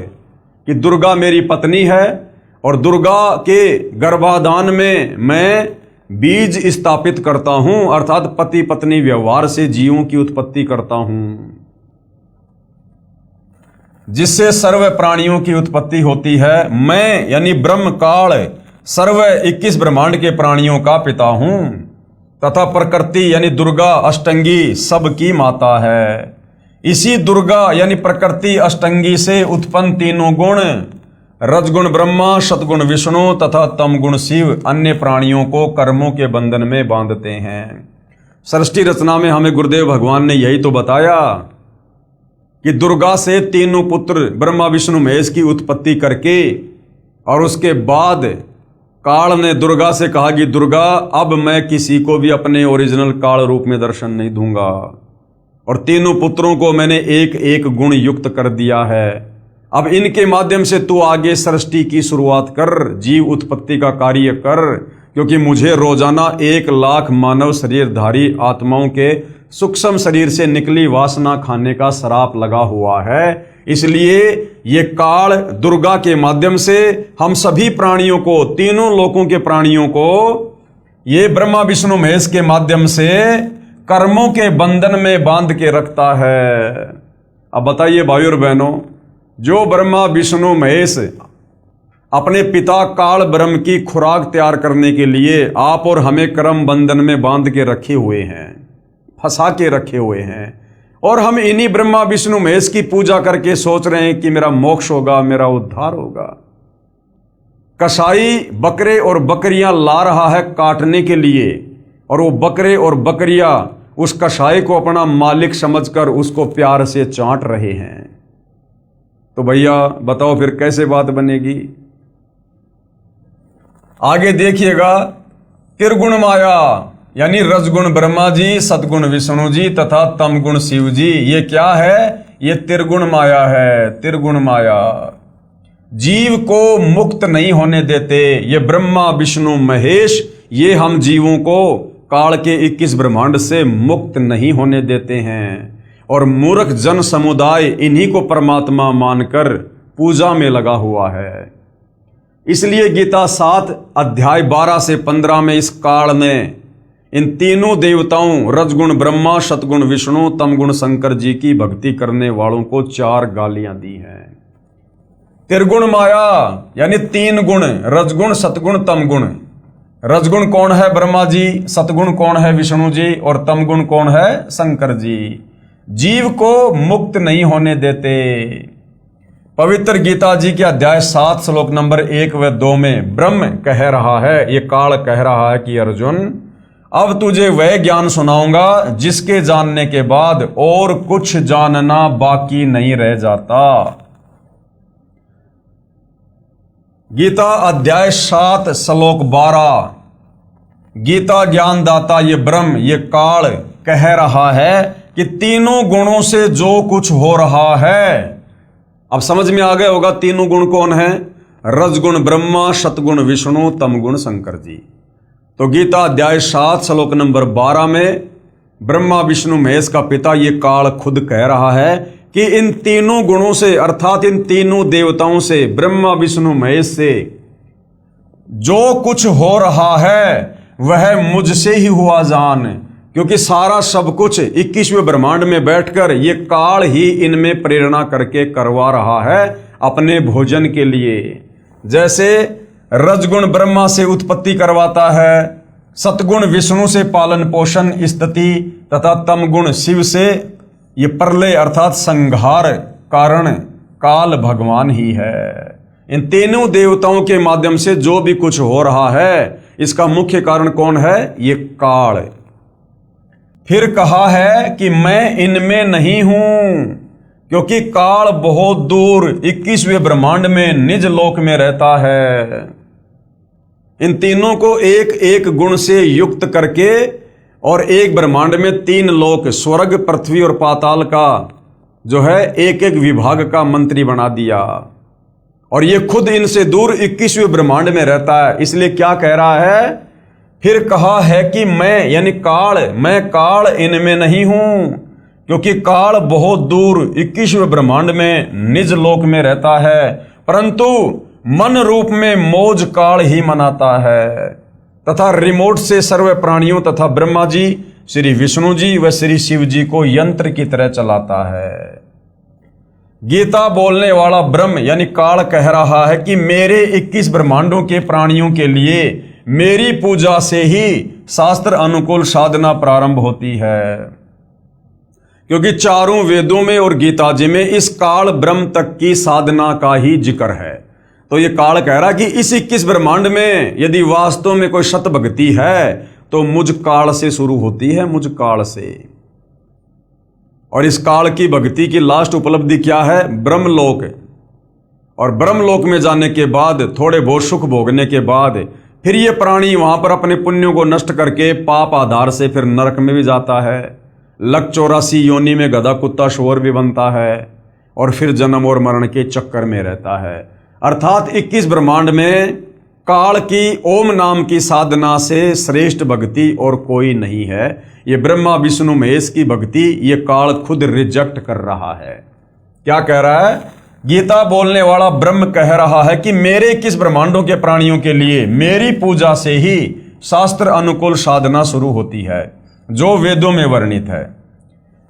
कि दुर्गा मेरी पत्नी है और दुर्गा के गर्भाधान में मैं बीज स्थापित करता हूं, अर्थात पति पत्नी व्यवहार से जीवों की उत्पत्ति करता हूं, जिससे सर्व प्राणियों की उत्पत्ति होती है। मैं यानी ब्रह्म काल सर्व 21 ब्रह्मांड के प्राणियों का पिता हूं, तथा प्रकृति यानी दुर्गा अष्टंगी सबकी माता है। इसी दुर्गा यानी प्रकृति अष्टंगी से उत्पन्न तीनों गुण रजगुण ब्रह्मा, सतगुण विष्णु तथा तमगुण शिव अन्य प्राणियों को कर्मों के बंधन में बांधते हैं। सृष्टि रचना में हमें गुरुदेव भगवान ने यही तो बताया कि दुर्गा से तीनों पुत्र ब्रह्मा विष्णु महेश की उत्पत्ति करके और उसके बाद काल ने दुर्गा से कहा कि दुर्गा, अब मैं किसी को भी अपने ओरिजिनल काल रूप में दर्शन नहीं दूंगा, और तीनों पुत्रों को मैंने एक एक गुण युक्त कर दिया है। अब इनके माध्यम से तू आगे सृष्टि की शुरुआत कर, जीव उत्पत्ति का कार्य कर, क्योंकि मुझे रोजाना 1,00,000 मानव शरीरधारी आत्माओं के सूक्ष्म शरीर से निकली वासना खाने का श्राप लगा हुआ है। इसलिए ये काल दुर्गा के माध्यम से हम सभी प्राणियों को, तीनों लोकों के प्राणियों को, ये ब्रह्मा विष्णु महेश के माध्यम से कर्मों के बंधन में बांध के रखता है। अब बताइए भाइयों और बहनों, जो ब्रह्मा विष्णु महेश अपने पिता काल ब्रह्म की खुराक तैयार करने के लिए आप और हमें कर्म बंधन में बांध के रखे हुए हैं, फंसा के रखे हुए हैं, और हम इन्हीं ब्रह्मा विष्णु महेश की पूजा करके सोच रहे हैं कि मेरा मोक्ष होगा, मेरा उद्धार होगा। कसाई बकरे और बकरियां ला रहा है काटने के लिए, और वो बकरे और बकरियां उस कसाई को अपना मालिक समझकर उसको प्यार से चाट रहे हैं। तो भैया बताओ फिर कैसे बात बनेगी? आगे देखिएगा, त्रिगुण माया यानी रजगुण ब्रह्मा जी, सतगुण विष्णु जी तथा तमगुण शिव जी, ये क्या है? ये त्रिगुण माया है। त्रिगुण माया जीव को मुक्त नहीं होने देते। ये ब्रह्मा विष्णु महेश, ये हम जीवों को काल के 21 ब्रह्मांड से मुक्त नहीं होने देते हैं, और मूर्ख जन समुदाय इन्हीं को परमात्मा मानकर पूजा में लगा हुआ है। इसलिए गीता 7 अध्याय 12 से 15 में इस काल ने इन तीनों देवताओं रजगुण ब्रह्मा, सतगुण विष्णु, तमगुण शंकर जी की भक्ति करने वालों को 4 गालियां दी हैं। त्रिगुण माया यानी 3 गुण, रजगुण सतगुण तमगुण। रजगुण कौन है? ब्रह्मा जी। सतगुण कौन है? विष्णु जी। और तमगुण कौन है? शंकर जी। जीव को मुक्त नहीं होने देते। पवित्र गीता जी के अध्याय 7 श्लोक नंबर 1 व 2 में ब्रह्म कह रहा है, ये काल कह रहा है कि अर्जुन, अब तुझे वह ज्ञान सुनाऊंगा जिसके जानने के बाद और कुछ जानना बाकी नहीं रह जाता। गीता अध्याय 7 श्लोक 12। गीता ज्ञानदाता ये ब्रह्म, ये काल कह रहा है कि तीनों गुणों से जो कुछ हो रहा है, अब समझ में आ गया होगा तीनों गुण कौन है? रजगुण ब्रह्मा, सतगुण विष्णु, तमगुण शंकर जी। तो गीता अध्याय 7 श्लोक नंबर 12 में ब्रह्मा विष्णु महेश का पिता ये काल खुद कह रहा है कि इन तीनों गुणों से, अर्थात इन तीनों देवताओं से, ब्रह्मा विष्णु महेश से जो कुछ हो रहा है वह मुझसे ही हुआ जान, क्योंकि सारा सब कुछ 21वें ब्रह्मांड में बैठकर ये काल ही इनमें प्रेरणा करके करवा रहा है अपने भोजन के लिए। जैसे रजगुण ब्रह्मा से उत्पत्ति करवाता है, सतगुण विष्णु से पालन पोषण स्थिति तथा तमगुण शिव से ये प्रलय अर्थात संहार कारण काल भगवान ही है। इन तीनों देवताओं के माध्यम से जो भी कुछ हो रहा है इसका मुख्य कारण कौन है? ये काल। फिर कहा है कि मैं इनमें नहीं हूं, क्योंकि काल बहुत दूर 21वें ब्रह्मांड में निज लोक में रहता है। इन तीनों को एक एक गुण से युक्त करके और एक ब्रह्मांड में 3 लोक, स्वर्ग, पृथ्वी और पाताल का जो है एक एक विभाग का मंत्री बना दिया, और ये खुद इनसे दूर 21वें ब्रह्मांड में रहता है। इसलिए क्या कह रहा है? फिर कहा है कि मैं यानी काल, मैं काल इनमें नहीं हूं, क्योंकि काल बहुत दूर 21वें ब्रह्मांड में निज लोक में रहता है, परंतु मन रूप में मौज काल ही मनाता है, तथा रिमोट से सर्व प्राणियों तथा ब्रह्मा जी, श्री विष्णु जी व श्री शिव जी को यंत्र की तरह चलाता है। गीता बोलने वाला ब्रह्म यानी काल कह रहा है कि मेरे 21 ब्रह्मांडों के प्राणियों के लिए मेरी पूजा से ही शास्त्र अनुकूल साधना प्रारंभ होती है, क्योंकि चारों वेदों में और गीता जी में इस काल ब्रह्म तक की साधना का ही जिक्र है। तो ये काल कह रहा कि इस 21 ब्रह्मांड में यदि वास्तव में कोई सत भक्ति है तो मुझ काल से शुरू होती है, मुझ काल से। और इस काल की भक्ति की लास्ट उपलब्धि क्या है? ब्रह्मलोक। और ब्रह्मलोक में जाने के बाद थोड़े बहुत सुख भोगने के बाद फिर ये प्राणी वहां पर अपने पुण्यों को नष्ट करके पाप आधार से फिर नरक में भी जाता है। लक 84 योनि में गधा कुत्ता शोर भी बनता है और फिर जन्म और मरण के चक्कर में रहता है। अर्थात 21 ब्रह्मांड में काल की ओम नाम की साधना से श्रेष्ठ भक्ति और कोई नहीं है। ये ब्रह्मा विष्णु महेश की भक्ति ये काल खुद रिजेक्ट कर रहा है। क्या कह रहा है? गीता बोलने वाला ब्रह्म कह रहा है कि मेरे 21 ब्रह्मांडों के प्राणियों के लिए मेरी पूजा से ही शास्त्र अनुकूल साधना शुरू होती है जो वेदों में वर्णित है।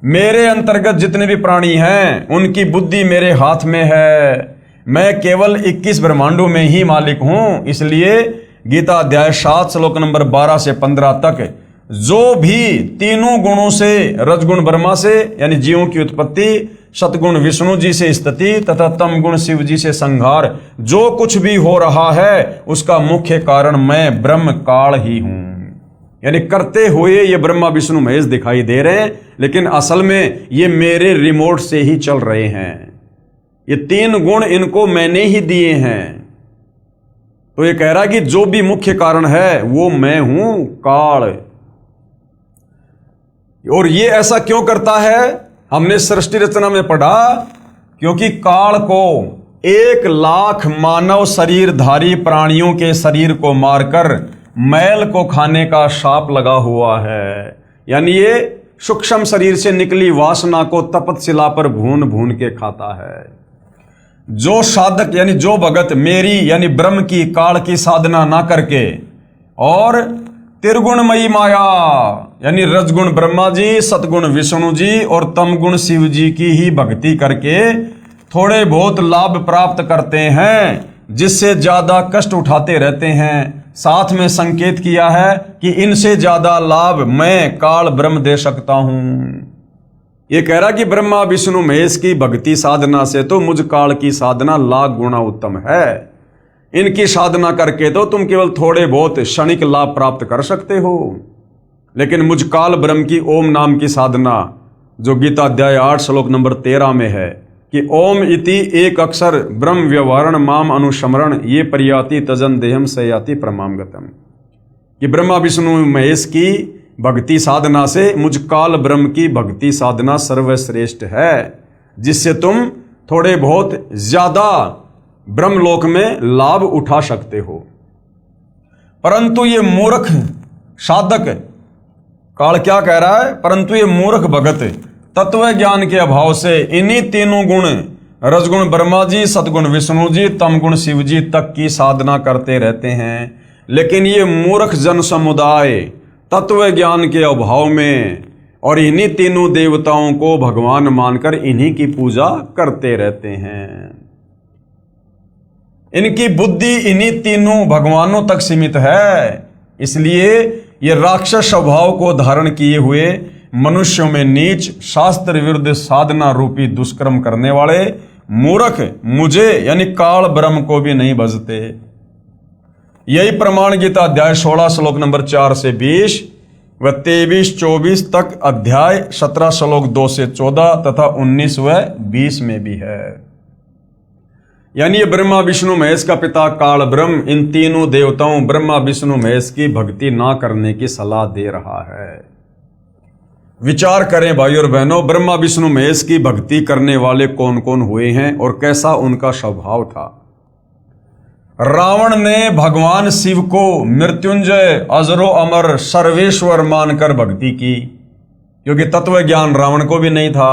मेरे अंतर्गत जितने भी प्राणी हैं उनकी बुद्धि मेरे हाथ में है। मैं केवल 21 ब्रह्मांडों में ही मालिक हूं। इसलिए गीता अध्याय 7 श्लोक नंबर 12 से 15 तक जो भी तीनों गुणों से, रजगुण ब्रह्मा से यानी जीवों की उत्पत्ति, सतगुण विष्णु जी से स्थिति तथा तम गुण शिव जी से संहार, जो कुछ भी हो रहा है उसका मुख्य कारण मैं ब्रह्म काल ही हूं। यानी करते हुए ये ब्रह्मा विष्णु महेश दिखाई दे रहे हैं, लेकिन असल में ये मेरे रिमोट से ही चल रहे हैं। ये तीन गुण इनको मैंने ही दिए हैं। तो ये कह रहा है कि जो भी मुख्य कारण है वो मैं हूं, काल। और ये ऐसा क्यों करता है? हमने सृष्टि रचना में पढ़ा, क्योंकि काल को 1 लाख मानव शरीरधारी प्राणियों के शरीर को मारकर मैल को खाने का शाप लगा हुआ है। यानी ये सूक्ष्म शरीर से निकली वासना को तपतशिला पर भून भून के खाता है। जो साधक यानी जो भगत मेरी यानी ब्रह्म की काल की साधना ना करके और त्रिगुणमयी माया यानी रजगुण ब्रह्मा जी, सतगुण विष्णु जी और तमगुण शिव जी की ही भक्ति करके थोड़े बहुत लाभ प्राप्त करते हैं, जिससे ज्यादा कष्ट उठाते रहते हैं। साथ में संकेत किया है कि इनसे ज्यादा लाभ मैं काल ब्रह्म दे सकता हूं। ये कह रहा कि ब्रह्मा विष्णु महेश की भक्ति साधना से तो मुझ काल की साधना लाख गुना उत्तम है। इनकी साधना करके तो तुम केवल थोड़े बहुत क्षणिक लाभ प्राप्त कर सकते हो, लेकिन मुझ काल ब्रह्म की ओम नाम की साधना जो गीता अध्याय 8 श्लोक नंबर 13 में है कि ओम इति एक अक्षर ब्रह्म व्यवहारण माम अनुस्मरण ये परियाति तजन देहम सयाति प्रमामगतम, कि ब्रह्मा विष्णु महेश की भक्ति साधना से मुझ काल ब्रह्म की भक्ति साधना सर्वश्रेष्ठ है, जिससे तुम थोड़े बहुत ज्यादा ब्रह्मलोक में लाभ उठा सकते हो। परंतु ये मूर्ख साधक, काल क्या कह रहा है? परंतु ये मूर्ख भगत तत्व ज्ञान के अभाव से इन्हीं तीनों गुण रजगुण ब्रह्मा जी, सतगुण विष्णु जी, तमगुण शिव जी तक की साधना करते रहते हैं। लेकिन ये मूर्ख जन समुदाय तत्व ज्ञान के अभाव में और इन्हीं तीनों देवताओं को भगवान मानकर इन्हीं की पूजा करते रहते हैं। इनकी बुद्धि इन्हीं तीनों भगवानों तक सीमित है। इसलिए ये राक्षस स्वभाव को धारण किए हुए मनुष्यों में नीच शास्त्र विरुद्ध साधना रूपी दुष्कर्म करने वाले मूर्ख मुझे यानी काल ब्रह्म को भी नहीं भजते। यही प्रमाण गीता अध्याय 16 श्लोक नंबर 4 से 20 व 23-24 तक अध्याय 17 श्लोक 2 से 14 तथा 19 व 20 में भी है। यानी ये ब्रह्मा विष्णु महेश का पिता काल ब्रह्म इन तीनों देवताओं ब्रह्मा विष्णु महेश की भक्ति ना करने की सलाह दे रहा है। विचार करें भाई और बहनों, ब्रह्मा विष्णु महेश की भक्ति करने वाले कौन कौन हुए हैं और कैसा उनका स्वभाव था। रावण ने भगवान शिव को मृत्युंजय अजरो अमर सर्वेश्वर मानकर भक्ति की, क्योंकि तत्व ज्ञान रावण को भी नहीं था।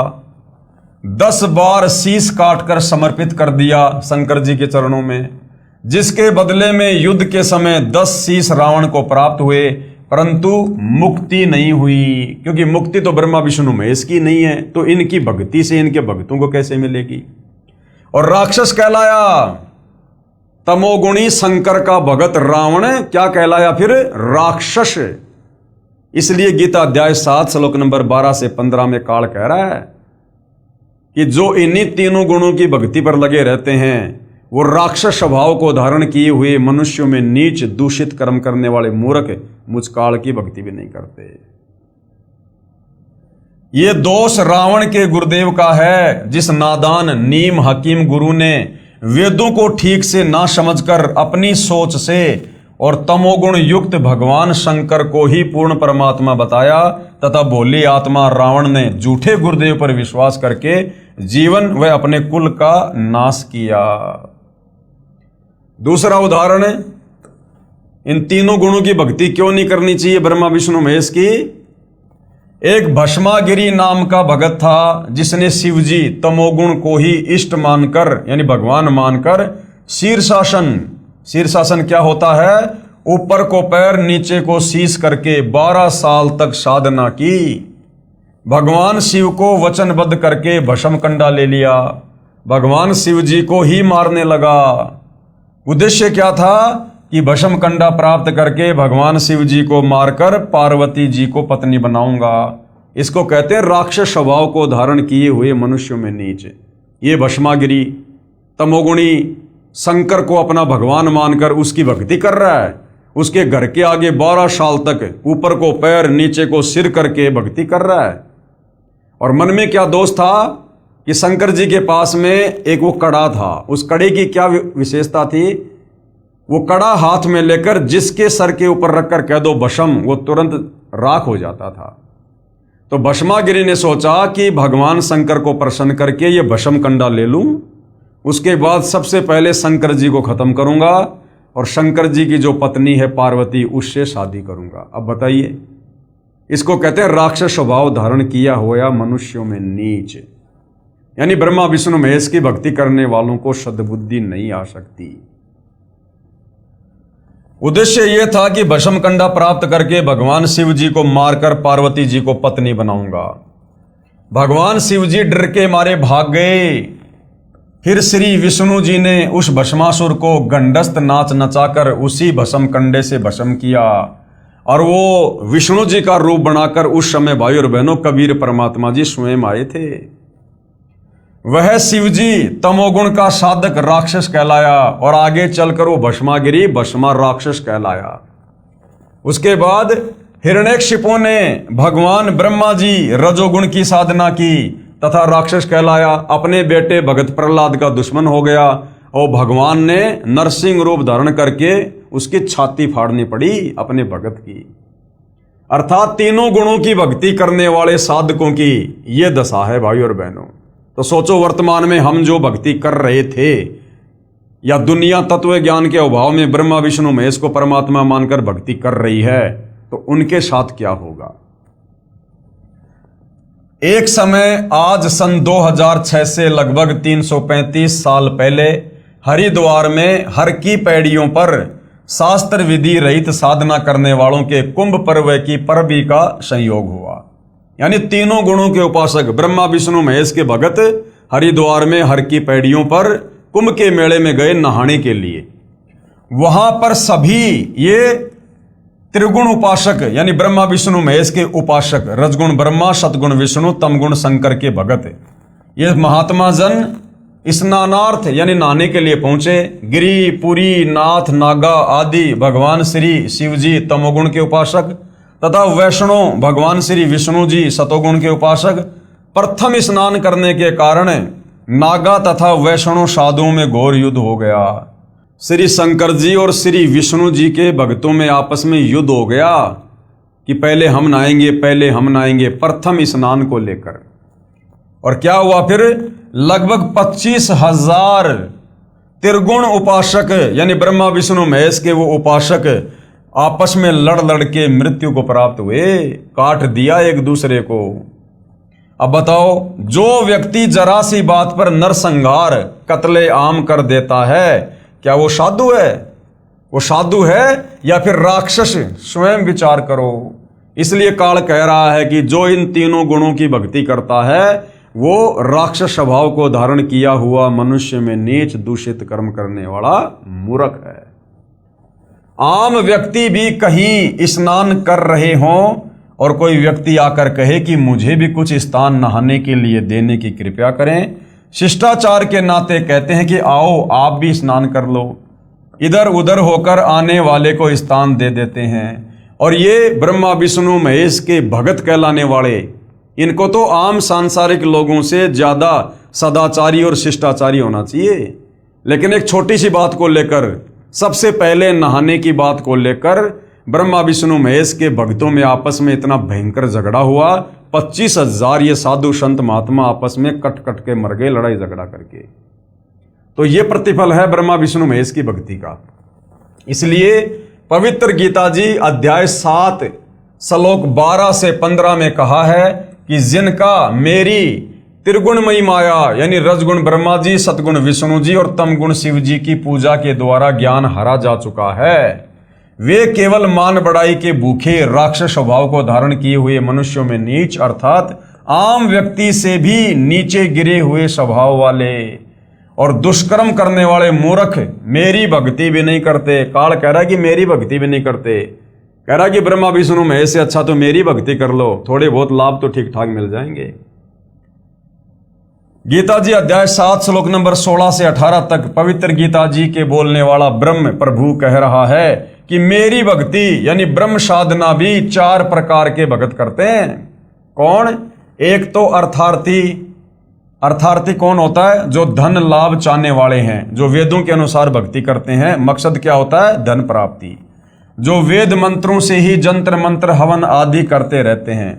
10 बार शीश काटकर समर्पित कर दिया शंकर जी के चरणों में, जिसके बदले में युद्ध के समय 10 शीश रावण को प्राप्त हुए, परंतु मुक्ति नहीं हुई, क्योंकि मुक्ति तो ब्रह्मा विष्णु महेश की नहीं है, तो इनकी भक्ति से इनके भक्तों को कैसे मिलेगी। और राक्षस कहलाया तमोगुणी शंकर का भगत रावण क्या कहलाया फिर? राक्षस। इसलिए गीता अध्याय 7 श्लोक नंबर 12 से 15 में काल कह रहा है कि जो इन्हीं तीनों गुणों की भक्ति पर लगे रहते हैं वो राक्षस स्वभाव को धारण किए हुए मनुष्यों में नीच दूषित कर्म करने वाले मूर्ख मुझ काल की भक्ति भी नहीं करते। ये दोष रावण के गुरुदेव का है, जिस नादान नीम हकीम गुरु ने वेदों को ठीक से ना समझकर अपनी सोच से और तमोगुण युक्त भगवान शंकर को ही पूर्ण परमात्मा बताया तथा भोली आत्मा रावण ने झूठे गुरुदेव पर विश्वास करके जीवन व अपने कुल का नाश किया। दूसरा उदाहरण, इन तीनों गुणों की भक्ति क्यों नहीं करनी चाहिए ब्रह्मा विष्णु महेश की। एक भस्मागिरी नाम का भगत था, जिसने शिवजी तमोगुण को ही इष्ट मानकर यानी भगवान मानकर शीर्षासन क्या होता है, ऊपर को पैर नीचे को शीश करके 12 साल तक साधना की। भगवान शिव को वचनबद्ध करके भस्म कंडा ले लिया, भगवान शिव जी को ही मारने लगा। उद्देश्य क्या था कि भस्म कंडा प्राप्त करके भगवान शिव जी को मारकर पार्वती जी को पत्नी बनाऊंगा। इसको कहते हैं राक्षस स्वभाव को धारण किए हुए मनुष्यों में नीच। ये भस्मागिरी तमोगुणी शंकर को अपना भगवान मानकर उसकी भक्ति कर रहा है, उसके घर के आगे 12 साल तक ऊपर को पैर नीचे को सिर करके भक्ति कर रहा है। और मन में क्या दोष था कि शंकर जी के पास में एक वो कड़ा था, उस कड़े की क्या विशेषता थी, वो कड़ा हाथ में लेकर जिसके सर के ऊपर रखकर कह दो भस्म, वो तुरंत राख हो जाता था। तो भस्मागिरी ने सोचा कि भगवान शंकर को प्रसन्न करके ये भस्म कंडा ले लूं, उसके बाद सबसे पहले शंकर जी को खत्म करूंगा और शंकर जी की जो पत्नी है पार्वती उससे शादी करूंगा। अब बताइए, इसको कहते हैं राक्षस स्वभाव धारण किया हुआ मनुष्यों में नीच। यानी ब्रह्मा विष्णु महेश की भक्ति करने वालों को सद्बुद्धि नहीं आ सकती। उद्देश्य यह था कि भस्म कंडा प्राप्त करके भगवान शिव जी को मारकर पार्वती जी को पत्नी बनाऊंगा। भगवान शिव जी डर के मारे भाग गए। फिर श्री विष्णु जी ने उस भस्मासुर को गंडस्त नाच नचाकर उसी भस्म कंडे से भस्म किया और वो विष्णु जी का रूप बनाकर उस समय भाई और बहनों कबीर परमात्मा जी स्वयं आए थे। वह शिवजी तमोगुण का साधक राक्षस कहलाया और आगे चलकर वो भस्मागिरी भस्मा राक्षस कहलाया। उसके बाद हिरण्यकशिपु ने भगवान ब्रह्मा जी रजोगुण की साधना की तथा राक्षस कहलाया, अपने बेटे भगत प्रहलाद का दुश्मन हो गया और भगवान ने नरसिंह रूप धारण करके उसकी छाती फाड़नी पड़ी अपने भगत की। अर्थात तीनों गुणों की भक्ति करने वाले साधकों की ये दशा है भाई और बहनों। तो सोचो, वर्तमान में हम जो भक्ति कर रहे थे या दुनिया तत्व ज्ञान के अभाव में ब्रह्मा विष्णु महेश को परमात्मा मानकर भक्ति कर रही है, तो उनके साथ क्या होगा। एक समय आज सन 2006 से लगभग 335 साल पहले हरिद्वार में हर की पैड़ियों पर शास्त्र विधि रहित साधना करने वालों के कुंभ पर्व की परबी का संयोग हुआ। यानी तीनों गुणों के उपासक ब्रह्मा विष्णु महेश के भगत हरिद्वार में हर की पैड़ियों पर कुंभ के मेले में गए नहाने के लिए। वहां पर सभी ये त्रिगुण उपासक यानी ब्रह्मा विष्णु महेश के उपासक, रजगुण ब्रह्मा सतगुण विष्णु तमगुण शंकर के भगत, ये महात्मा जन स्नानार्थ यानी नहाने के लिए पहुंचे। गिरी पुरी नाथ नागा आदि भगवान श्री शिव जी तमोगुण के उपासक तथा वैष्णव भगवान श्री विष्णु जी सतोगुण के उपासक प्रथम स्नान करने के कारण नागा तथा वैष्णव साधुओं में घोर युद्ध हो गया। श्री शंकर जी और श्री विष्णु जी के भक्तों में आपस में युद्ध हो गया कि पहले हम नहाएंगे प्रथम स्नान को लेकर। और क्या हुआ फिर, लगभग 25,000 त्रिगुण उपासक यानी ब्रह्मा विष्णु महेश के वो उपासक आपस में लड़ के मृत्यु को प्राप्त हुए, काट दिया एक दूसरे को। अब बताओ, जो व्यक्ति जरा सी बात पर नरसंहार कत्ले आम कर देता है, क्या वो साधु है? वो साधु है या फिर राक्षस? स्वयं विचार करो। इसलिए काल कह रहा है कि जो इन तीनों गुणों की भक्ति करता है वो राक्षस स्वभाव को धारण किया हुआ मनुष्य में नीच दूषित कर्म करने वाला मूर्ख है। आम व्यक्ति भी कहीं स्नान कर रहे हों और कोई व्यक्ति आकर कहे कि मुझे भी कुछ स्थान नहाने के लिए देने की कृपया करें, शिष्टाचार के नाते कहते हैं कि आओ आप भी स्नान कर लो। इधर उधर होकर आने वाले को स्थान दे देते हैं। और ये ब्रह्मा विष्णु महेश के भगत कहलाने वाले, इनको तो आम सांसारिक लोगों से ज़्यादा सदाचारी और शिष्टाचारी होना चाहिए। लेकिन एक छोटी सी बात को लेकर, सबसे पहले नहाने की बात को लेकर ब्रह्मा विष्णु महेश के भक्तों में आपस में इतना भयंकर झगड़ा हुआ। 25,000 ये साधु संत महात्मा आपस में कट कट के मर गए लड़ाई झगड़ा करके। तो ये प्रतिफल है ब्रह्मा विष्णु महेश की भक्ति का। इसलिए पवित्र गीता जी अध्याय 7 श्लोक 12 से 15 में कहा है कि जिनका मेरी त्रिगुणमयी माया यानी रजगुण ब्रह्मा जी, सतगुण विष्णु जी और तमगुण शिव जी की पूजा के द्वारा ज्ञान हरा जा चुका है, वे केवल मान बढ़ाई के भूखे राक्षस स्वभाव को धारण किए हुए मनुष्यों में नीच अर्थात आम व्यक्ति से भी नीचे गिरे हुए स्वभाव वाले और दुष्कर्म करने वाले मूर्ख मेरी भक्ति भी नहीं करते। काल कह रहा है कि मेरी भक्ति भी नहीं करते, कह रहा है कि ब्रह्मा विष्णु महेश से अच्छा तो मेरी भक्ति कर लो, थोड़े बहुत लाभ तो ठीक ठाक मिल जाएंगे। गीता जी अध्याय 7 श्लोक नंबर 16 से 18 तक पवित्र गीता जी के बोलने वाला ब्रह्म प्रभु कह रहा है कि मेरी भक्ति यानी ब्रह्म साधना भी 4 प्रकार के भगत करते हैं। कौन? एक तो अर्थार्थी। अर्थार्थी कौन होता है? जो धन लाभ चाहने वाले हैं, जो वेदों के अनुसार भक्ति करते हैं। मकसद क्या होता है? धन प्राप्ति। जो वेद मंत्रों से ही जंत्र मंत्र हवन आदि करते रहते हैं।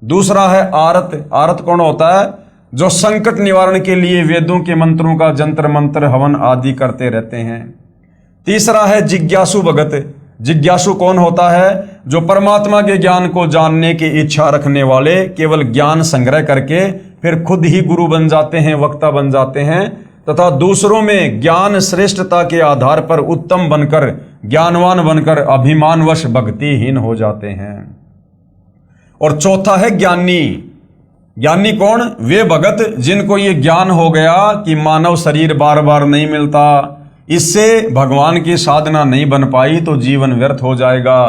दूसरा है आरत। आरत कौन होता है? जो संकट निवारण के लिए वेदों के मंत्रों का जंत्र मंत्र हवन आदि करते रहते हैं। तीसरा है जिज्ञासु भगत। जिज्ञासु कौन होता है? जो परमात्मा के ज्ञान को जानने की इच्छा रखने वाले, केवल ज्ञान संग्रह करके फिर खुद ही गुरु बन जाते हैं, वक्ता बन जाते हैं तथा दूसरों में ज्ञान श्रेष्ठता के आधार पर उत्तम बनकर, ज्ञानवान बनकर अभिमानवश भक्तिहीन हो जाते हैं। और चौथा है ज्ञानी। ज्ञानी कौन? वे भगत जिनको ये ज्ञान हो गया कि मानव शरीर बार बार नहीं मिलता, इससे भगवान की साधना नहीं बन पाई तो जीवन व्यर्थ हो जाएगा।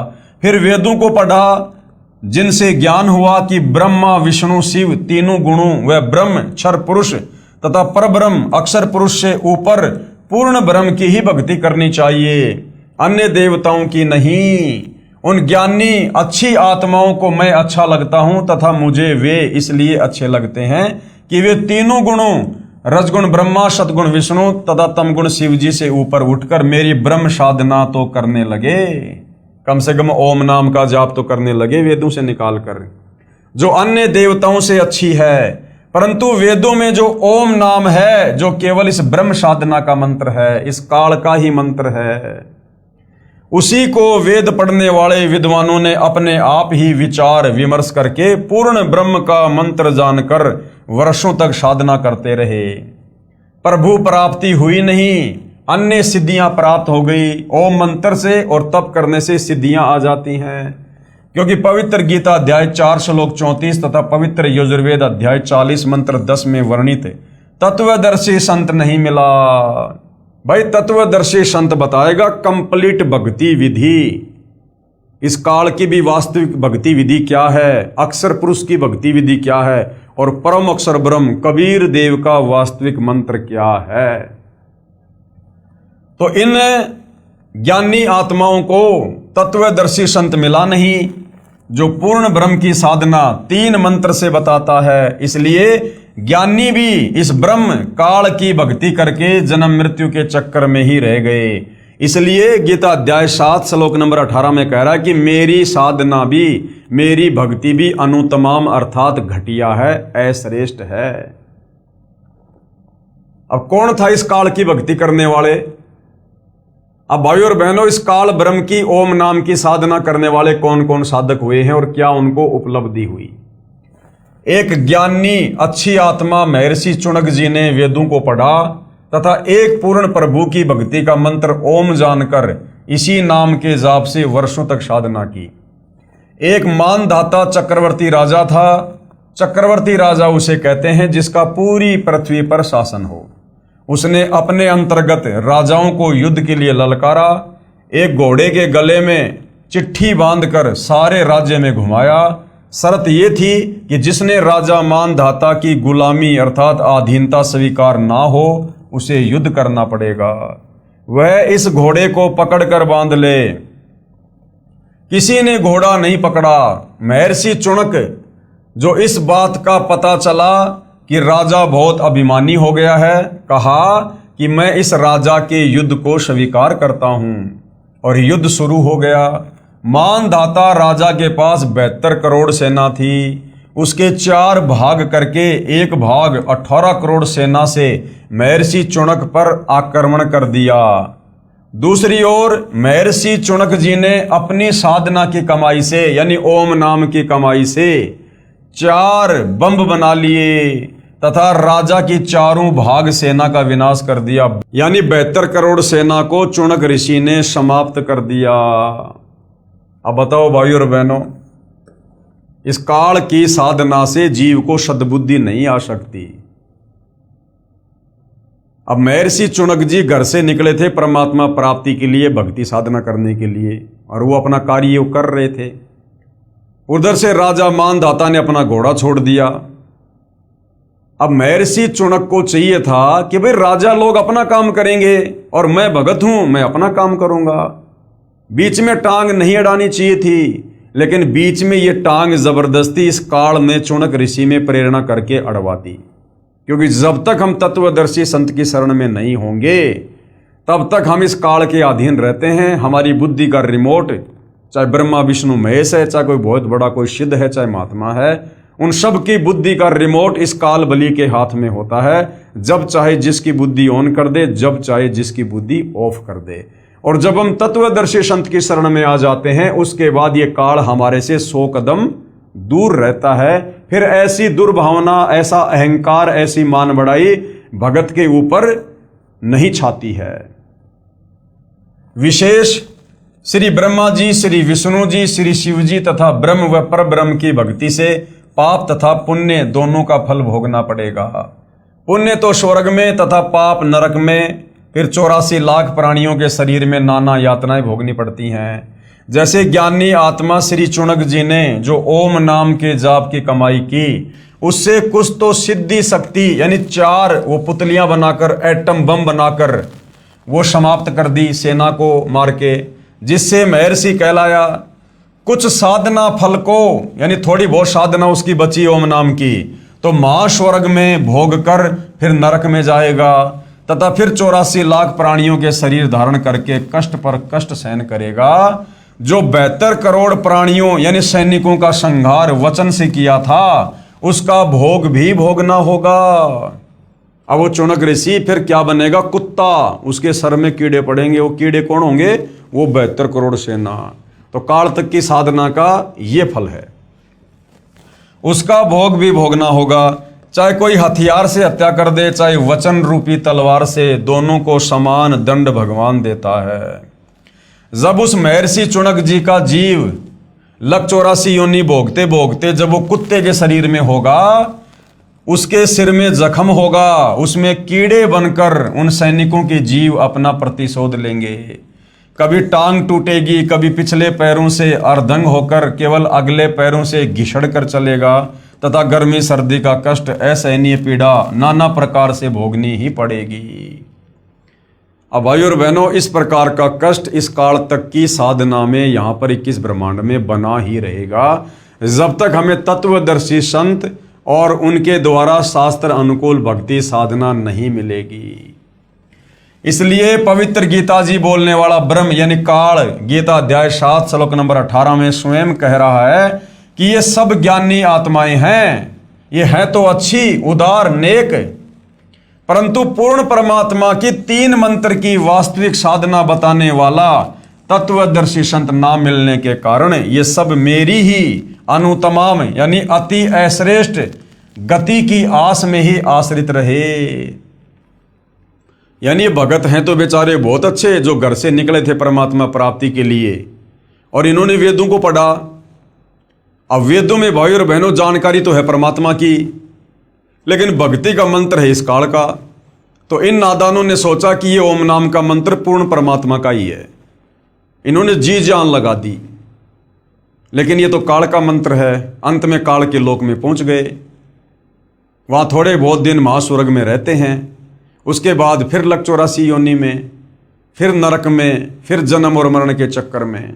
फिर वेदों को पढ़ा, जिनसे ज्ञान हुआ कि ब्रह्मा विष्णु शिव तीनों गुणों व ब्रह्म क्षर पुरुष तथा परब्रह्म अक्षर पुरुष से ऊपर पूर्ण ब्रह्म की ही भक्ति करनी चाहिए, अन्य देवताओं की नहीं। उन ज्ञानी अच्छी आत्माओं को मैं अच्छा लगता हूं तथा मुझे वे इसलिए अच्छे लगते हैं कि वे तीनों गुणों रजगुण ब्रह्मा, सतगुण विष्णु तथा तमगुण शिव जी से ऊपर उठकर मेरी ब्रह्म साधना तो करने लगे, कम से कम ओम नाम का जाप तो करने लगे वेदों से निकाल कर, जो अन्य देवताओं से अच्छी है। परंतु वेदों में जो ओम नाम है, जो केवल इस ब्रह्म साधना का मंत्र है, इस काल का ही मंत्र है, उसी को वेद पढ़ने वाले विद्वानों ने अपने आप ही विचार विमर्श करके पूर्ण ब्रह्म का मंत्र जानकर वर्षों तक साधना करते रहे। प्रभु प्राप्ति हुई नहीं, अन्य सिद्धियां प्राप्त हो गई। ओम मंत्र से और तप करने से सिद्धियां आ जाती हैं, क्योंकि पवित्र गीता अध्याय 4 श्लोक 34 तथा पवित्र यजुर्वेद अध्याय 40 मंत्र 10 में वर्णित तत्वदर्शी संत नहीं मिला। भाई तत्वदर्शी संत बताएगा कंप्लीट भक्ति विधि, इस काल की भी वास्तविक भक्ति विधि क्या है, अक्षर पुरुष की भक्ति विधि क्या है और परम अक्षर ब्रह्म कबीर देव का वास्तविक मंत्र क्या है। तो इन ज्ञानी आत्माओं को तत्वदर्शी संत मिला नहीं, जो पूर्ण ब्रह्म की साधना 3 मंत्र से बताता है। इसलिए ज्ञानी भी इस ब्रह्म काल की भक्ति करके जन्म मृत्यु के चक्कर में ही रह गए। इसलिए गीता अध्याय 7 श्लोक नंबर 18 में कह रहा है कि मेरी साधना भी, मेरी भक्ति भी अनुतमाम अर्थात घटिया है, अश्रेष्ठ है। अब कौन था इस काल की भक्ति करने वाले? अब भाइयों और बहनों, इस काल ब्रह्म की ओम नाम की साधना करने वाले कौन कौन साधक हुए हैं और क्या उनको उपलब्धि हुई? एक ज्ञानी अच्छी आत्मा महर्षि चुनक जी ने वेदों को पढ़ा तथा एक पूर्ण प्रभु की भक्ति का मंत्र ओम जानकर इसी नाम के जाप से वर्षों तक साधना की। एक मानधाता चक्रवर्ती राजा था। चक्रवर्ती राजा उसे कहते हैं जिसका पूरी पृथ्वी पर शासन हो। उसने अपने अंतर्गत राजाओं को युद्ध के लिए ललकारा, एक घोड़े के गले में चिट्ठी बांधकर सारे राज्य में घुमाया, शर्त ये थी कि जिसने राजा मानधाता की गुलामी अर्थात अधीनता स्वीकार ना हो उसे युद्ध करना पड़ेगा। वह इस घोड़े को पकड़कर बांध ले। किसी ने घोड़ा नहीं पकड़ा। महर्षि चुणक जो इस बात का पता चला कि राजा बहुत अभिमानी हो गया है, कहा कि मैं इस राजा के युद्ध को स्वीकार करता हूं, और युद्ध शुरू हो गया। मानधाता राजा के पास 72 करोड़ सेना थी। उसके 4 भाग करके एक भाग 18 करोड़ सेना से महर्षि चुणक पर आक्रमण कर दिया। दूसरी ओर महर्षि चुणक जी ने अपनी साधना की कमाई से यानी ओम नाम की कमाई से 4 बम बना लिए तथा राजा की 4 भाग सेना का विनाश कर दिया। यानी 72 करोड़ सेना को चुणक ऋषि ने समाप्त कर दिया। अब बताओ भाई और बहनों, इस काल की साधना से जीव को सद्बुद्धि नहीं आ सकती। अब महर्षि चुणक जी घर से निकले थे परमात्मा प्राप्ति के लिए, भक्ति साधना करने के लिए, और वो अपना कार्य कर रहे थे। उधर से राजा मानधाता ने अपना घोड़ा छोड़ दिया। अब महर्षि चुणक को चाहिए था कि भाई राजा लोग अपना काम करेंगे और मैं भगत हूं, मैं अपना काम करूंगा। बीच में टांग नहीं अड़ानी चाहिए थी, लेकिन बीच में ये टांग जबरदस्ती इस काल ने चुणक ऋषि में प्रेरणा करके अड़वा दी। क्योंकि जब तक हम तत्वदर्शी संत की शरण में नहीं होंगे तब तक हम इस काल के अधीन रहते हैं। हमारी बुद्धि का रिमोट चाहे ब्रह्मा विष्णु महेश है, चाहे कोई बहुत बड़ा कोई सिद्ध है, चाहे महात्मा है, उन सब की बुद्धि का रिमोट इस काल बलि के हाथ में होता है। जब चाहे जिसकी बुद्धि ऑन कर दे, जब चाहे जिसकी बुद्धि ऑफ कर दे। और जब हम तत्वदर्शी संत की शरण में आ जाते हैं उसके बाद ये काल हमारे से 100 कदम दूर रहता है। फिर ऐसी दुर्भावना, ऐसा अहंकार, ऐसी मान बढ़ाई भगत के ऊपर नहीं छाती है। विशेष श्री ब्रह्मा जी, श्री विष्णु जी, श्री शिव जी तथा ब्रह्म व परब्रह्म की भक्ति से पाप तथा पुण्य दोनों का फल भोगना पड़ेगा। पुण्य तो स्वर्ग में तथा पाप नरक में। फिर 84 लाख प्राणियों के शरीर में नाना यातनाएं भोगनी पड़ती हैं। जैसे ज्ञानी आत्मा श्री चुणक जी ने जो ओम नाम के जाप की कमाई की, उससे कुछ तो सिद्धि शक्ति यानी 4 वो पुतलियां बनाकर, एटम बम बनाकर वो समाप्त कर दी सेना को मार के, जिससे महर्षि कहलाया। कुछ साधना फल को यानी थोड़ी बहुत साधना उसकी बची ओम नाम की, तो महास्वर्ग में भोग कर फिर नरक में जाएगा तथा फिर 84 लाख प्राणियों के शरीर धारण करके कष्ट पर कष्ट सहन करेगा। जो 72 करोड़ प्राणियों यानी सैनिकों का संहार वचन से किया था उसका भोग भी भोगना होगा। अब वो चुणक ऋषि फिर क्या बनेगा? कुत्ता। उसके सर में कीड़े पड़ेंगे। वो कीड़े कौन होंगे? वो 72 करोड़ सेना। तो काल तक की साधना का ये फल है, उसका भोग भी भोगना होगा। चाहे कोई हथियार से हत्या कर दे, चाहे वचन रूपी तलवार से, दोनों को समान दंड भगवान देता है। जब उस महर्षि चुणक जी का जीव 184 योनि भोगते भोगते जब वो कुत्ते के शरीर में होगा, उसके सिर में जख्म होगा, उसमें कीड़े बनकर उन सैनिकों के जीव अपना प्रतिशोध लेंगे। कभी टांग टूटेगी, कभी पिछले पैरों से अर्धंग होकर केवल अगले पैरों से घिसड़ कर चलेगा तथा गर्मी सर्दी का कष्ट, असहनीय पीड़ा नाना प्रकार से भोगनी ही पड़ेगी। अब भाई और बहनों, इस प्रकार का कष्ट इस काल तक की साधना में यहाँ पर 21 ब्रह्मांड में बना ही रहेगा, जब तक हमें तत्वदर्शी संत और उनके द्वारा शास्त्र अनुकूल भक्ति साधना नहीं मिलेगी। इसलिए पवित्र गीता जी बोलने वाला ब्रह्म यानी काल, गीता अध्याय 7 श्लोक नंबर 18 में स्वयं कह रहा है कि ये सब ज्ञानी आत्माएं हैं, ये है तो अच्छी, उदार, नेक, परंतु पूर्ण परमात्मा की 3 मंत्र की वास्तविक साधना बताने वाला तत्वदर्शी संत ना मिलने के कारण ये सब मेरी ही अनुतमाम यानी अति अश्रेष्ठ गति की आस में ही आश्रित रहे। यानी ये भगत हैं तो बेचारे बहुत अच्छे, जो घर से निकले थे परमात्मा प्राप्ति के लिए और इन्होंने वेदों को पढ़ा। अब वेदों में भाई और बहनों जानकारी तो है परमात्मा की, लेकिन भक्ति का मंत्र है इस काल का। तो इन नादानों ने सोचा कि ये ओम नाम का मंत्र पूर्ण परमात्मा का ही है। इन्होंने जी जान लगा दी लेकिन ये तो काल का मंत्र है। अंत में काल के लोक में पहुंच गए। वहाँ थोड़े बहुत दिन महास्वर्ग में रहते हैं, उसके बाद फिर लक 84 योनि में, फिर नरक में, फिर जन्म और मरण के चक्कर में।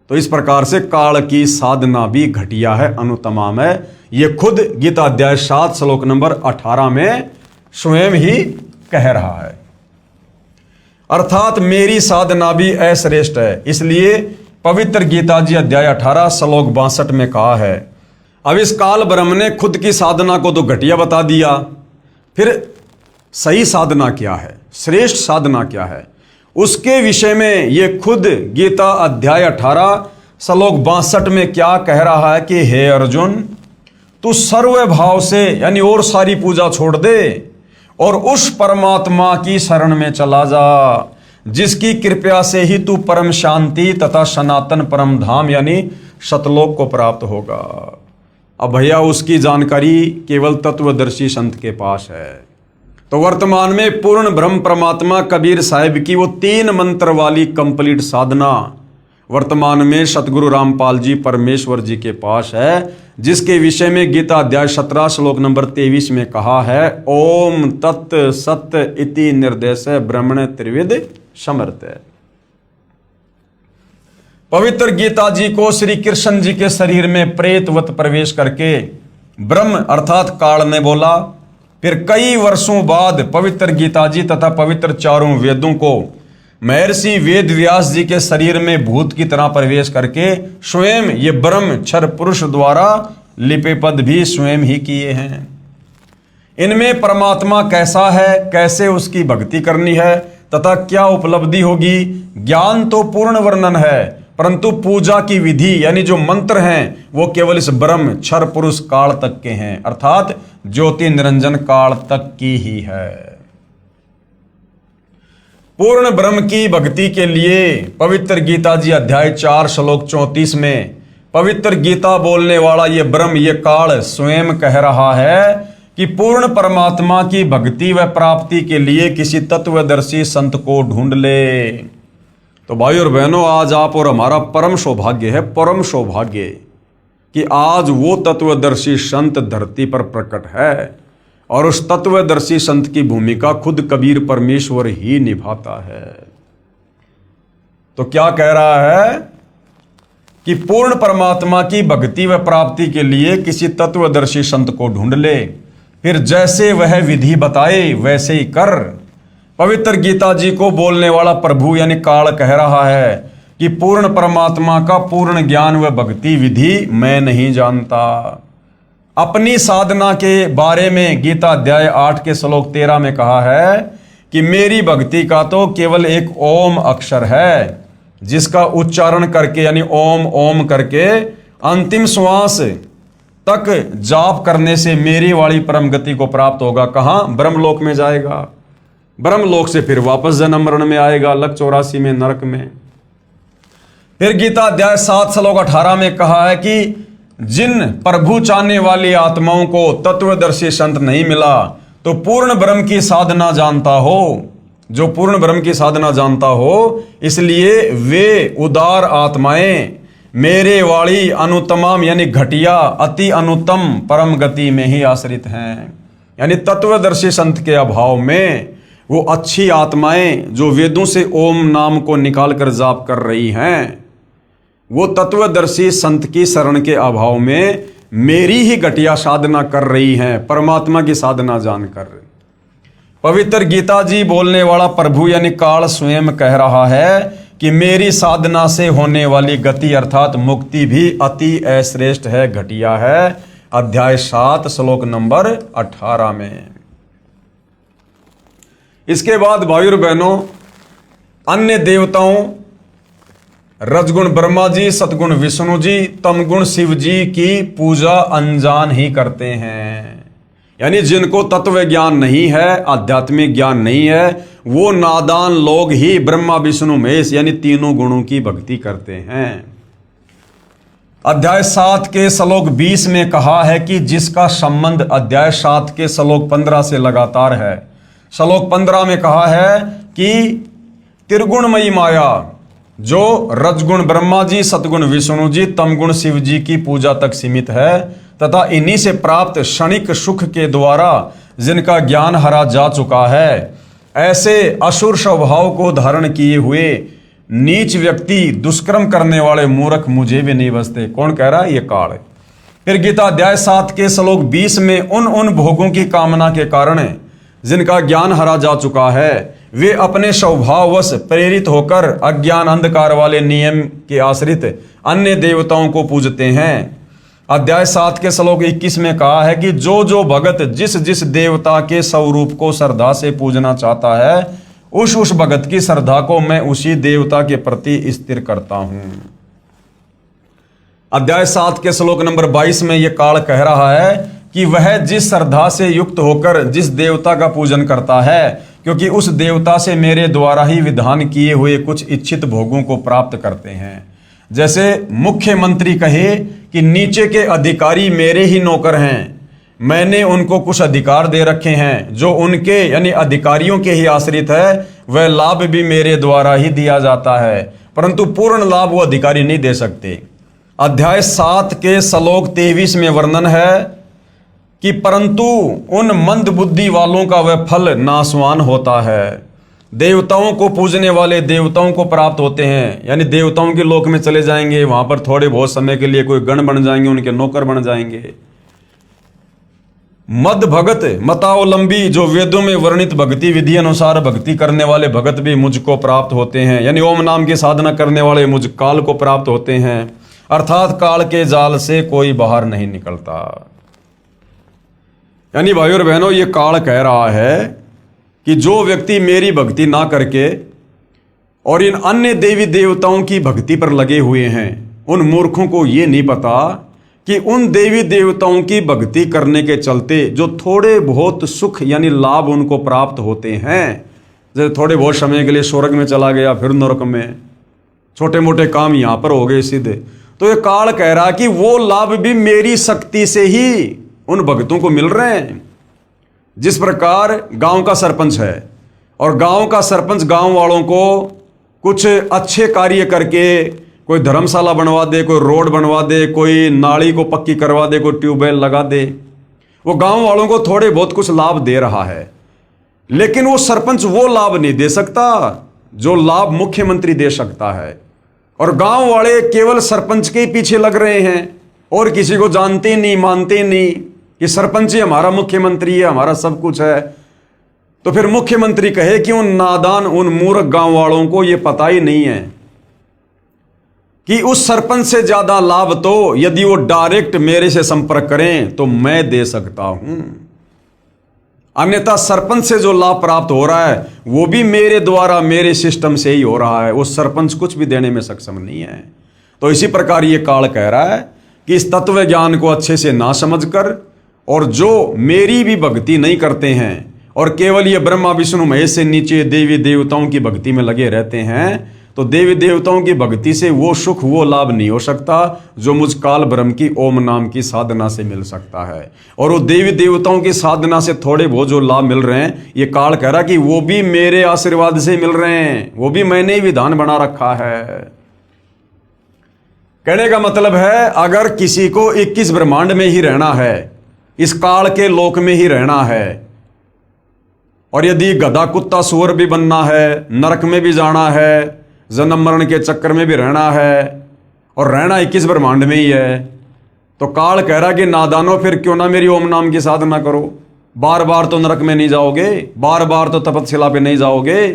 तो इस प्रकार से काल की साधना भी घटिया है, अनुतमाम है। ये खुद गीता अध्याय 7 श्लोक नंबर 18 में स्वयं ही कह रहा है। अर्थात मेरी साधना भी अश्रेष्ठ है। इसलिए पवित्र गीता जी अध्याय 18 श्लोक 62 में कहा है। अब इस काल ब्रह्म ने खुद की साधना को तो घटिया बता दिया, फिर सही साधना क्या है, श्रेष्ठ साधना क्या है, उसके विषय में ये खुद गीता अध्याय 18 श्लोक 62 में क्या कह रहा है कि हे अर्जुन, तू सर्व भाव से यानी और सारी पूजा छोड़ दे और उस परमात्मा की शरण में चला जा जिसकी कृपा से ही तू परम शांति तथा सनातन परम धाम यानी सतलोक को प्राप्त होगा। अब भैया उसकी जानकारी केवल तत्वदर्शी संत के पास है। तो वर्तमान में पूर्ण ब्रह्म परमात्मा कबीर साहिब की वो 3 मंत्र वाली कंप्लीट साधना वर्तमान में सतगुरु रामपाल जी परमेश्वर जी के पास है, जिसके विषय में गीता अध्याय 17 श्लोक नंबर 23 में कहा है, ओम तत् सत इति निर्देश ब्रह्मण त्रिविध समर्थ। पवित्र गीता जी को श्री कृष्ण जी के शरीर में प्रेतवत प्रवेश करके ब्रह्म अर्थात काल ने बोला। फिर कई वर्षों बाद पवित्र गीता जी तथा पवित्र चारों वेदों को महर्षि वेद व्यास जी के शरीर में भूत की तरह प्रवेश करके स्वयं ये ब्रह्म क्षर पुरुष द्वारा लिपि पद भी स्वयं ही किए हैं। इनमें परमात्मा कैसा है, कैसे उसकी भक्ति करनी है तथा क्या उपलब्धि होगी, ज्ञान तो पूर्ण वर्णन है, परंतु पूजा की विधि यानी जो मंत्र हैं वो केवल इस ब्रह्म क्षर पुरुष काल तक के हैं, अर्थात ज्योति निरंजन काल तक की ही है। पूर्ण ब्रह्म की भक्ति के लिए पवित्र गीता जी अध्याय 4 श्लोक 34 में पवित्र गीता बोलने वाला ये ब्रह्म ये काल स्वयं कह रहा है कि पूर्ण परमात्मा की भक्ति व प्राप्ति के लिए किसी तत्वदर्शी संत को ढूंढ ले। तो भाई और बहनों, आज आप और हमारा परम सौभाग्य है, परम सौभाग्य कि आज वो तत्वदर्शी संत धरती पर प्रकट है और उस तत्वदर्शी संत की भूमिका खुद कबीर परमेश्वर ही निभाता है। तो क्या कह रहा है कि पूर्ण परमात्मा की भक्ति व प्राप्ति के लिए किसी तत्वदर्शी संत को ढूंढ ले, फिर जैसे वह विधि बताए वैसे ही कर। पवित्र गीता जी को बोलने वाला प्रभु यानी काल कह रहा है कि पूर्ण परमात्मा का पूर्ण ज्ञान व भक्ति विधि मैं नहीं जानता। अपनी साधना के बारे में गीता अध्याय 8 के श्लोक 13 में कहा है कि मेरी भक्ति का तो केवल एक ओम अक्षर है, जिसका उच्चारण करके यानी ओम ओम करके अंतिम श्वास तक जाप करने से मेरी वाली परम गति को प्राप्त होगा। कहाँ? ब्रह्मलोक में जाएगा। ब्रह्मलोक से फिर वापस जन्म मरण में आएगा, लक 84 में नरक में। फिर गीता अध्याय 7 श्लोक 18 में कहा है कि जिन प्रभु चाहने वाली आत्माओं को तत्वदर्शी संत नहीं मिला तो पूर्ण ब्रह्म की साधना जानता हो, जो पूर्ण ब्रह्म की साधना जानता हो, इसलिए वे उदार आत्माएं मेरे वाली अनुतमाम यानी घटिया अति अनुतम परम गति में ही आश्रित हैं। यानी तत्वदर्शी संत के अभाव में वो अच्छी आत्माएं जो वेदों से ओम नाम को निकाल कर जाप कर रही हैं, वो तत्वदर्शी संत की शरण के अभाव में मेरी ही घटिया साधना कर रही हैं, परमात्मा की साधना जानकर। पवित्र गीता जी बोलने वाला प्रभु यानी काल स्वयं कह रहा है कि मेरी साधना से होने वाली गति अर्थात मुक्ति भी अति अश्रेष्ठ है, घटिया है। अध्याय 7 श्लोक नंबर 18 में। इसके बाद भाई और बहनों, अन्य देवताओं रजगुण ब्रह्मा जी, सतगुण विष्णु जी, तमगुण शिव जी की पूजा अनजान ही करते हैं। यानी जिनको तत्व ज्ञान नहीं है, आध्यात्मिक ज्ञान नहीं है, वो नादान लोग ही ब्रह्मा विष्णु महेश यानी तीनों गुणों की भक्ति करते हैं। अध्याय 7 के श्लोक 20 में कहा है कि जिसका संबंध अध्याय 7 के श्लोक 15 से लगातार है। श्लोक 15 में कहा है कि त्रिगुणमयी माया जो रजगुण ब्रह्मा जी, सतगुण विष्णु जी, तमगुण शिव जी की पूजा तक सीमित है तथा इन्हीं से प्राप्त क्षणिक सुख के द्वारा जिनका ज्ञान हरा जा चुका है, ऐसे असुर स्वभाव को धारण किए हुए नीच व्यक्ति, दुष्कर्म करने वाले मूर्ख मुझे भी नहीं बचते। कौन कह रहा है? ये काल है। फिर गीता अध्याय 7 के श्लोक 20 में उन भोगों की कामना के कारण जिनका ज्ञान हरा जा चुका है, वे अपने स्वभाववश प्रेरित होकर अज्ञान अंधकार वाले नियम के आश्रित अन्य देवताओं को पूजते हैं। अध्याय 7 के श्लोक 21 में कहा है कि जो जो भगत जिस जिस देवता के स्वरूप को श्रद्धा से पूजना चाहता है, उस भगत की श्रद्धा को मैं उसी देवता के प्रति स्थिर करता हूं। अध्याय 7 के श्लोक नंबर 22 में यह काल कह रहा है कि वह जिस श्रद्धा से युक्त होकर जिस देवता का पूजन करता है, क्योंकि उस देवता से मेरे द्वारा ही विधान किए हुए कुछ इच्छित भोगों को प्राप्त करते हैं। जैसे मुख्यमंत्री कहे कि नीचे के अधिकारी मेरे ही नौकर हैं, मैंने उनको कुछ अधिकार दे रखे हैं जो उनके यानी अधिकारियों के ही आश्रित है, वह लाभ भी मेरे द्वारा ही दिया जाता है, परंतु पूर्ण लाभ वो अधिकारी नहीं दे सकते। अध्याय 7 के श्लोक 23 में वर्णन है कि परंतु उन मंद बुद्धि वालों का वह फल नाशवान होता है। देवताओं को पूजने वाले देवताओं को प्राप्त होते हैं, यानी देवताओं के लोक में चले जाएंगे, वहां पर थोड़े बहुत समय के लिए कोई गण बन जाएंगे, उनके नौकर बन जाएंगे। मद भगत मतावलंबी, जो वेदों में वर्णित भक्ति विधि अनुसार भक्ति करने वाले भगत भी मुझको प्राप्त होते हैं, यानी ओम नाम की साधना करने वाले मुझ काल को प्राप्त होते हैं, अर्थात काल के जाल से कोई बाहर नहीं निकलता। यानी भाइयों और बहनों, ये काल कह रहा है कि जो व्यक्ति मेरी भक्ति ना करके और इन अन्य देवी देवताओं की भक्ति पर लगे हुए हैं, उन मूर्खों को ये नहीं पता कि उन देवी देवताओं की भक्ति करने के चलते जो थोड़े बहुत सुख यानी लाभ उनको प्राप्त होते हैं, जैसे थोड़े बहुत समय के लिए स्वर्ग में चला गया, फिर नरक में, छोटे मोटे काम यहां पर हो गए सिद्ध, तो ये काल कह रहा कि वो लाभ भी मेरी शक्ति से ही उन भक्तों को मिल रहे हैं। जिस प्रकार गांव का सरपंच है और गांव का सरपंच गांव वालों को कुछ अच्छे कार्य करके कोई धर्मशाला बनवा दे, कोई रोड बनवा दे, कोई नाली को पक्की करवा दे, कोई ट्यूबवेल लगा दे, वो गांव वालों को थोड़े बहुत कुछ लाभ दे रहा है, लेकिन वो सरपंच वो लाभ नहीं दे सकता जो लाभ मुख्यमंत्री दे सकता है। और गांव वाले केवल सरपंच के पीछे लग रहे हैं और किसी को जानते नहीं, मानते नहीं कि सरपंच ही हमारा मुख्यमंत्री है, हमारा सब कुछ है। तो फिर मुख्यमंत्री कहे कि उन नादान, उन मूर्ख गांव वालों को यह पता ही नहीं है कि उस सरपंच से ज्यादा लाभ तो यदि वो डायरेक्ट मेरे से संपर्क करें तो मैं दे सकता हूं, अन्यथा सरपंच से जो लाभ प्राप्त हो रहा है वो भी मेरे द्वारा, मेरे सिस्टम से ही हो रहा है, वो सरपंच कुछ भी देने में सक्षम नहीं है। तो इसी प्रकार ये काल कह रहा है कि इस तत्व ज्ञान को अच्छे से ना समझकर और जो मेरी भी भक्ति नहीं करते हैं और केवल ये ब्रह्मा विष्णु महेश से नीचे देवी देवताओं की भक्ति में लगे रहते हैं, तो देवी देवताओं की भक्ति से वो सुख, वो लाभ नहीं हो सकता जो मुझ काल ब्रह्म की ओम नाम की साधना से मिल सकता है। और वो देवी देवताओं की साधना से थोड़े बहुत जो लाभ मिल रहे हैं, ये काल कह रहा कि वो भी मेरे आशीर्वाद से मिल रहे हैं, वो भी मैंने ही विधान बना रखा है। कहने का मतलब है अगर किसी को 21 ब्रह्मांड में ही रहना है, इस काल के लोक में ही रहना है, और यदि गधा कुत्ता सुअर भी बनना है, नरक में भी जाना है, जन्म मरण के चक्कर में भी रहना है और रहना 21 ब्रह्मांड में ही है, तो काल कह रहा कि नादानो फिर क्यों ना मेरी ओम नाम की साधना करो। बार बार तो नरक में नहीं जाओगे, बार बार तो तपस्या पे नहीं जाओगे,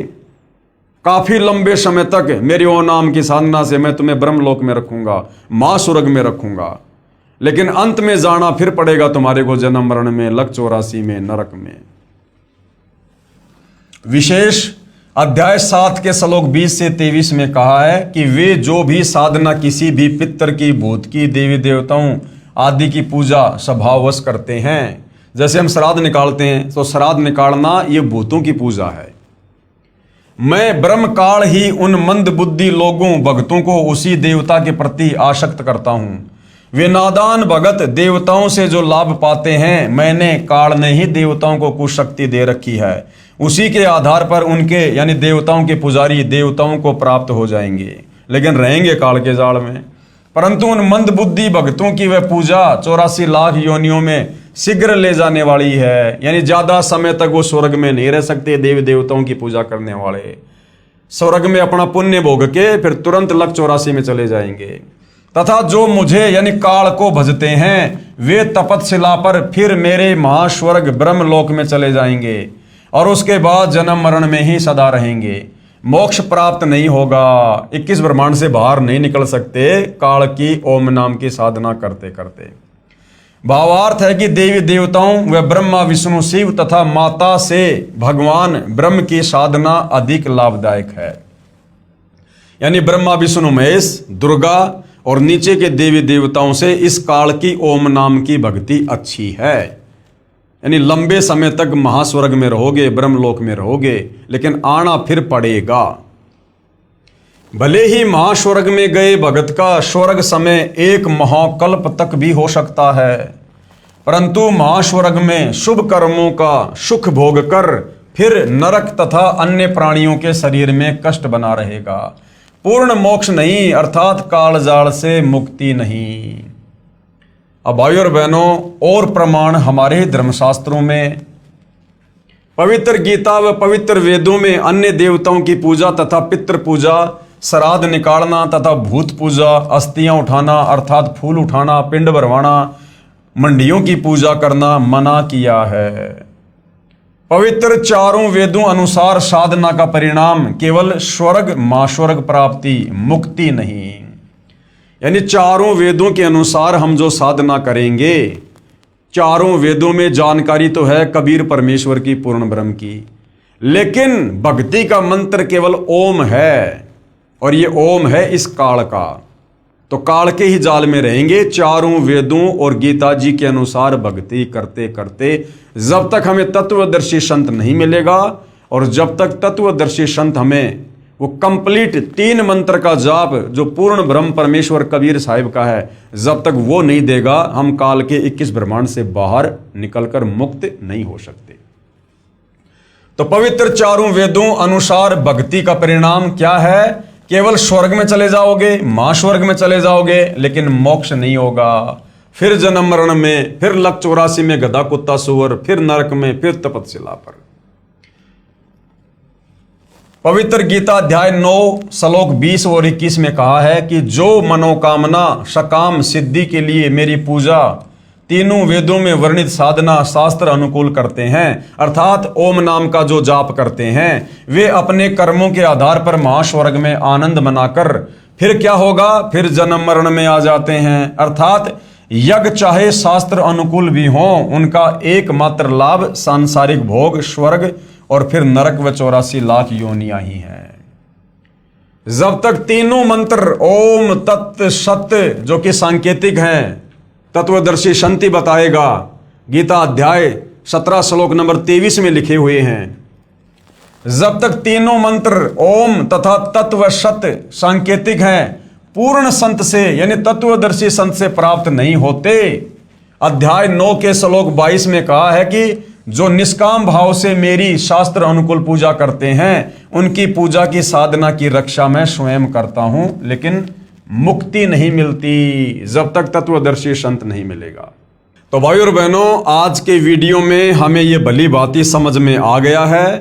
काफी लंबे समय तक मेरी ओम नाम की साधना से मैं तुम्हें ब्रह्मलोक में रखूंगा, मां स्वर्ग में रखूंगा, लेकिन अंत में जाना फिर पड़ेगा तुम्हारे को जन्म मरण में, लक 84 में, नरक में। विशेष अध्याय 7 के श्लोक 20 से 23 में कहा है कि वे जो भी साधना किसी भी पितर की, भूत की, देवी देवताओं आदि की पूजा स्वभाववश करते हैं, जैसे हम श्राद्ध निकालते हैं तो श्राद्ध निकालना ये भूतों की पूजा है। मैं ब्रह्म काल ही उन मंद बुद्धि लोगों भक्तों को उसी देवता के प्रति आसक्त करता हूं। वे नादान भगत देवताओं से जो लाभ पाते हैं, मैंने काल ने ही देवताओं को कुछ शक्ति दे रखी है, उसी के आधार पर उनके यानी देवताओं के पुजारी देवताओं को प्राप्त हो जाएंगे। लेकिन रहेंगे काल के जाल में। परंतु उन मंद बुद्धि भक्तों की वह पूजा 84 लाख योनियों में शीघ्र ले जाने वाली है, यानी ज्यादा समय तक वो स्वर्ग में नहीं रह सकते। देवी देवताओं की पूजा करने वाले स्वर्ग में अपना पुण्य भोग के फिर तुरंत लक 84 में चले जाएंगे। तथा जो मुझे यानी काल को भजते हैं वे तपतशिला पर फिर मेरे महास्वर्ग ब्रह्मलोक में चले जाएंगे और उसके बाद जन्म मरण में ही सदा रहेंगे। मोक्ष प्राप्त नहीं होगा, 21 ब्रह्मांड से बाहर नहीं निकल सकते काल की ओम नाम की साधना करते करते। भावार्थ है कि देवी देवताओं व ब्रह्मा विष्णु शिव तथा माता से भगवान ब्रह्म की साधना अधिक लाभदायक है। यानी ब्रह्मा विष्णु महेश दुर्गा और नीचे के देवी देवताओं से इस काल की ओम नाम की भक्ति अच्छी है। यानी लंबे समय तक महास्वर्ग में रहोगे, ब्रह्मलोक में रहोगे, लेकिन आना फिर पड़ेगा। भले ही महास्वर्ग में गए भगत का स्वर्ग समय 1 महाकल्प तक भी हो सकता है, परंतु महास्वर्ग में शुभ कर्मों का सुख भोग कर फिर नरक तथा अन्य प्राणियों के शरीर में कष्ट बना रहेगा। पूर्ण मोक्ष नहीं, अर्थात कालजाल से मुक्ति नहीं। अब भाइयों और बहनों, और प्रमाण हमारे धर्मशास्त्रों में, पवित्र गीता व पवित्र वेदों में अन्य देवताओं की पूजा तथा पितृ पूजा, श्राद्ध निकालना तथा भूत पूजा, अस्थियां उठाना अर्थात फूल उठाना, पिंड भरवाना, मंडियों की पूजा करना मना किया है। पवित्र चारों वेदों अनुसार साधना का परिणाम केवल स्वर्ग महास्वर्ग प्राप्ति, मुक्ति नहीं। यानी चारों वेदों के अनुसार हम जो साधना करेंगे, चारों वेदों में जानकारी तो है कबीर परमेश्वर की, पूर्ण ब्रह्म की, लेकिन भक्ति का मंत्र केवल ओम है, और ये ओम है इस काल का। तो काल के ही जाल में रहेंगे। चारों वेदों और गीता जी के अनुसार भक्ति करते करते जब तक हमें तत्वदर्शी संत नहीं मिलेगा, और जब तक तत्वदर्शी संत हमें वो कंप्लीट 3 मंत्र का जाप जो पूर्ण ब्रह्म परमेश्वर कबीर साहिब का है, जब तक वो नहीं देगा, हम काल के 21 ब्रह्मांड से बाहर निकलकर मुक्त नहीं हो सकते। तो पवित्र चारों वेदों अनुसार भक्ति का परिणाम क्या है? केवल स्वर्ग में चले जाओगे, महास्वर्ग में चले जाओगे, लेकिन मोक्ष नहीं होगा। फिर जन्म मरण में, फिर लक 84 में गधा कुत्ता सुअर, फिर नरक में, फिर तपतशिला पर। पवित्र गीता अध्याय 9 श्लोक 20 और 21 में कहा है कि जो मनोकामना सकाम सिद्धि के लिए मेरी पूजा तीनों वेदों में वर्णित साधना शास्त्र अनुकूल करते हैं, अर्थात ओम नाम का जो जाप करते हैं, वे अपने कर्मों के आधार पर महास्वर्ग में आनंद मनाकर फिर क्या होगा? फिर जन्म मरण में आ जाते हैं। अर्थात यज्ञ चाहे शास्त्र अनुकूल भी हो, उनका एकमात्र लाभ सांसारिक भोग, स्वर्ग और फिर नरक व 84 लाख योनियां ही हैं। जब तक तीनों मंत्र ओम तत् सत्य जो कि सांकेतिक हैं, तत्वदर्शी शांति बताएगा, गीता अध्याय 17 श्लोक नंबर 23 में लिखे हुए हैं। जब तक तीनों मंत्र ओम तथा तत्व सत्य सांकेतिक हैं, पूर्ण संत से यानी तत्वदर्शी संत से प्राप्त नहीं होते। अध्याय 9 के श्लोक 22 में कहा है कि जो निष्काम भाव से मेरी शास्त्र अनुकूल पूजा करते हैं, उनकी पूजा की साधना की रक्षा मैं स्वयं करता हूं, लेकिन मुक्ति नहीं मिलती जब तक तत्वदर्शी संत नहीं मिलेगा। तो भाइयों और बहनों, आज के वीडियो में हमें यह भली भांति समझ में आ गया है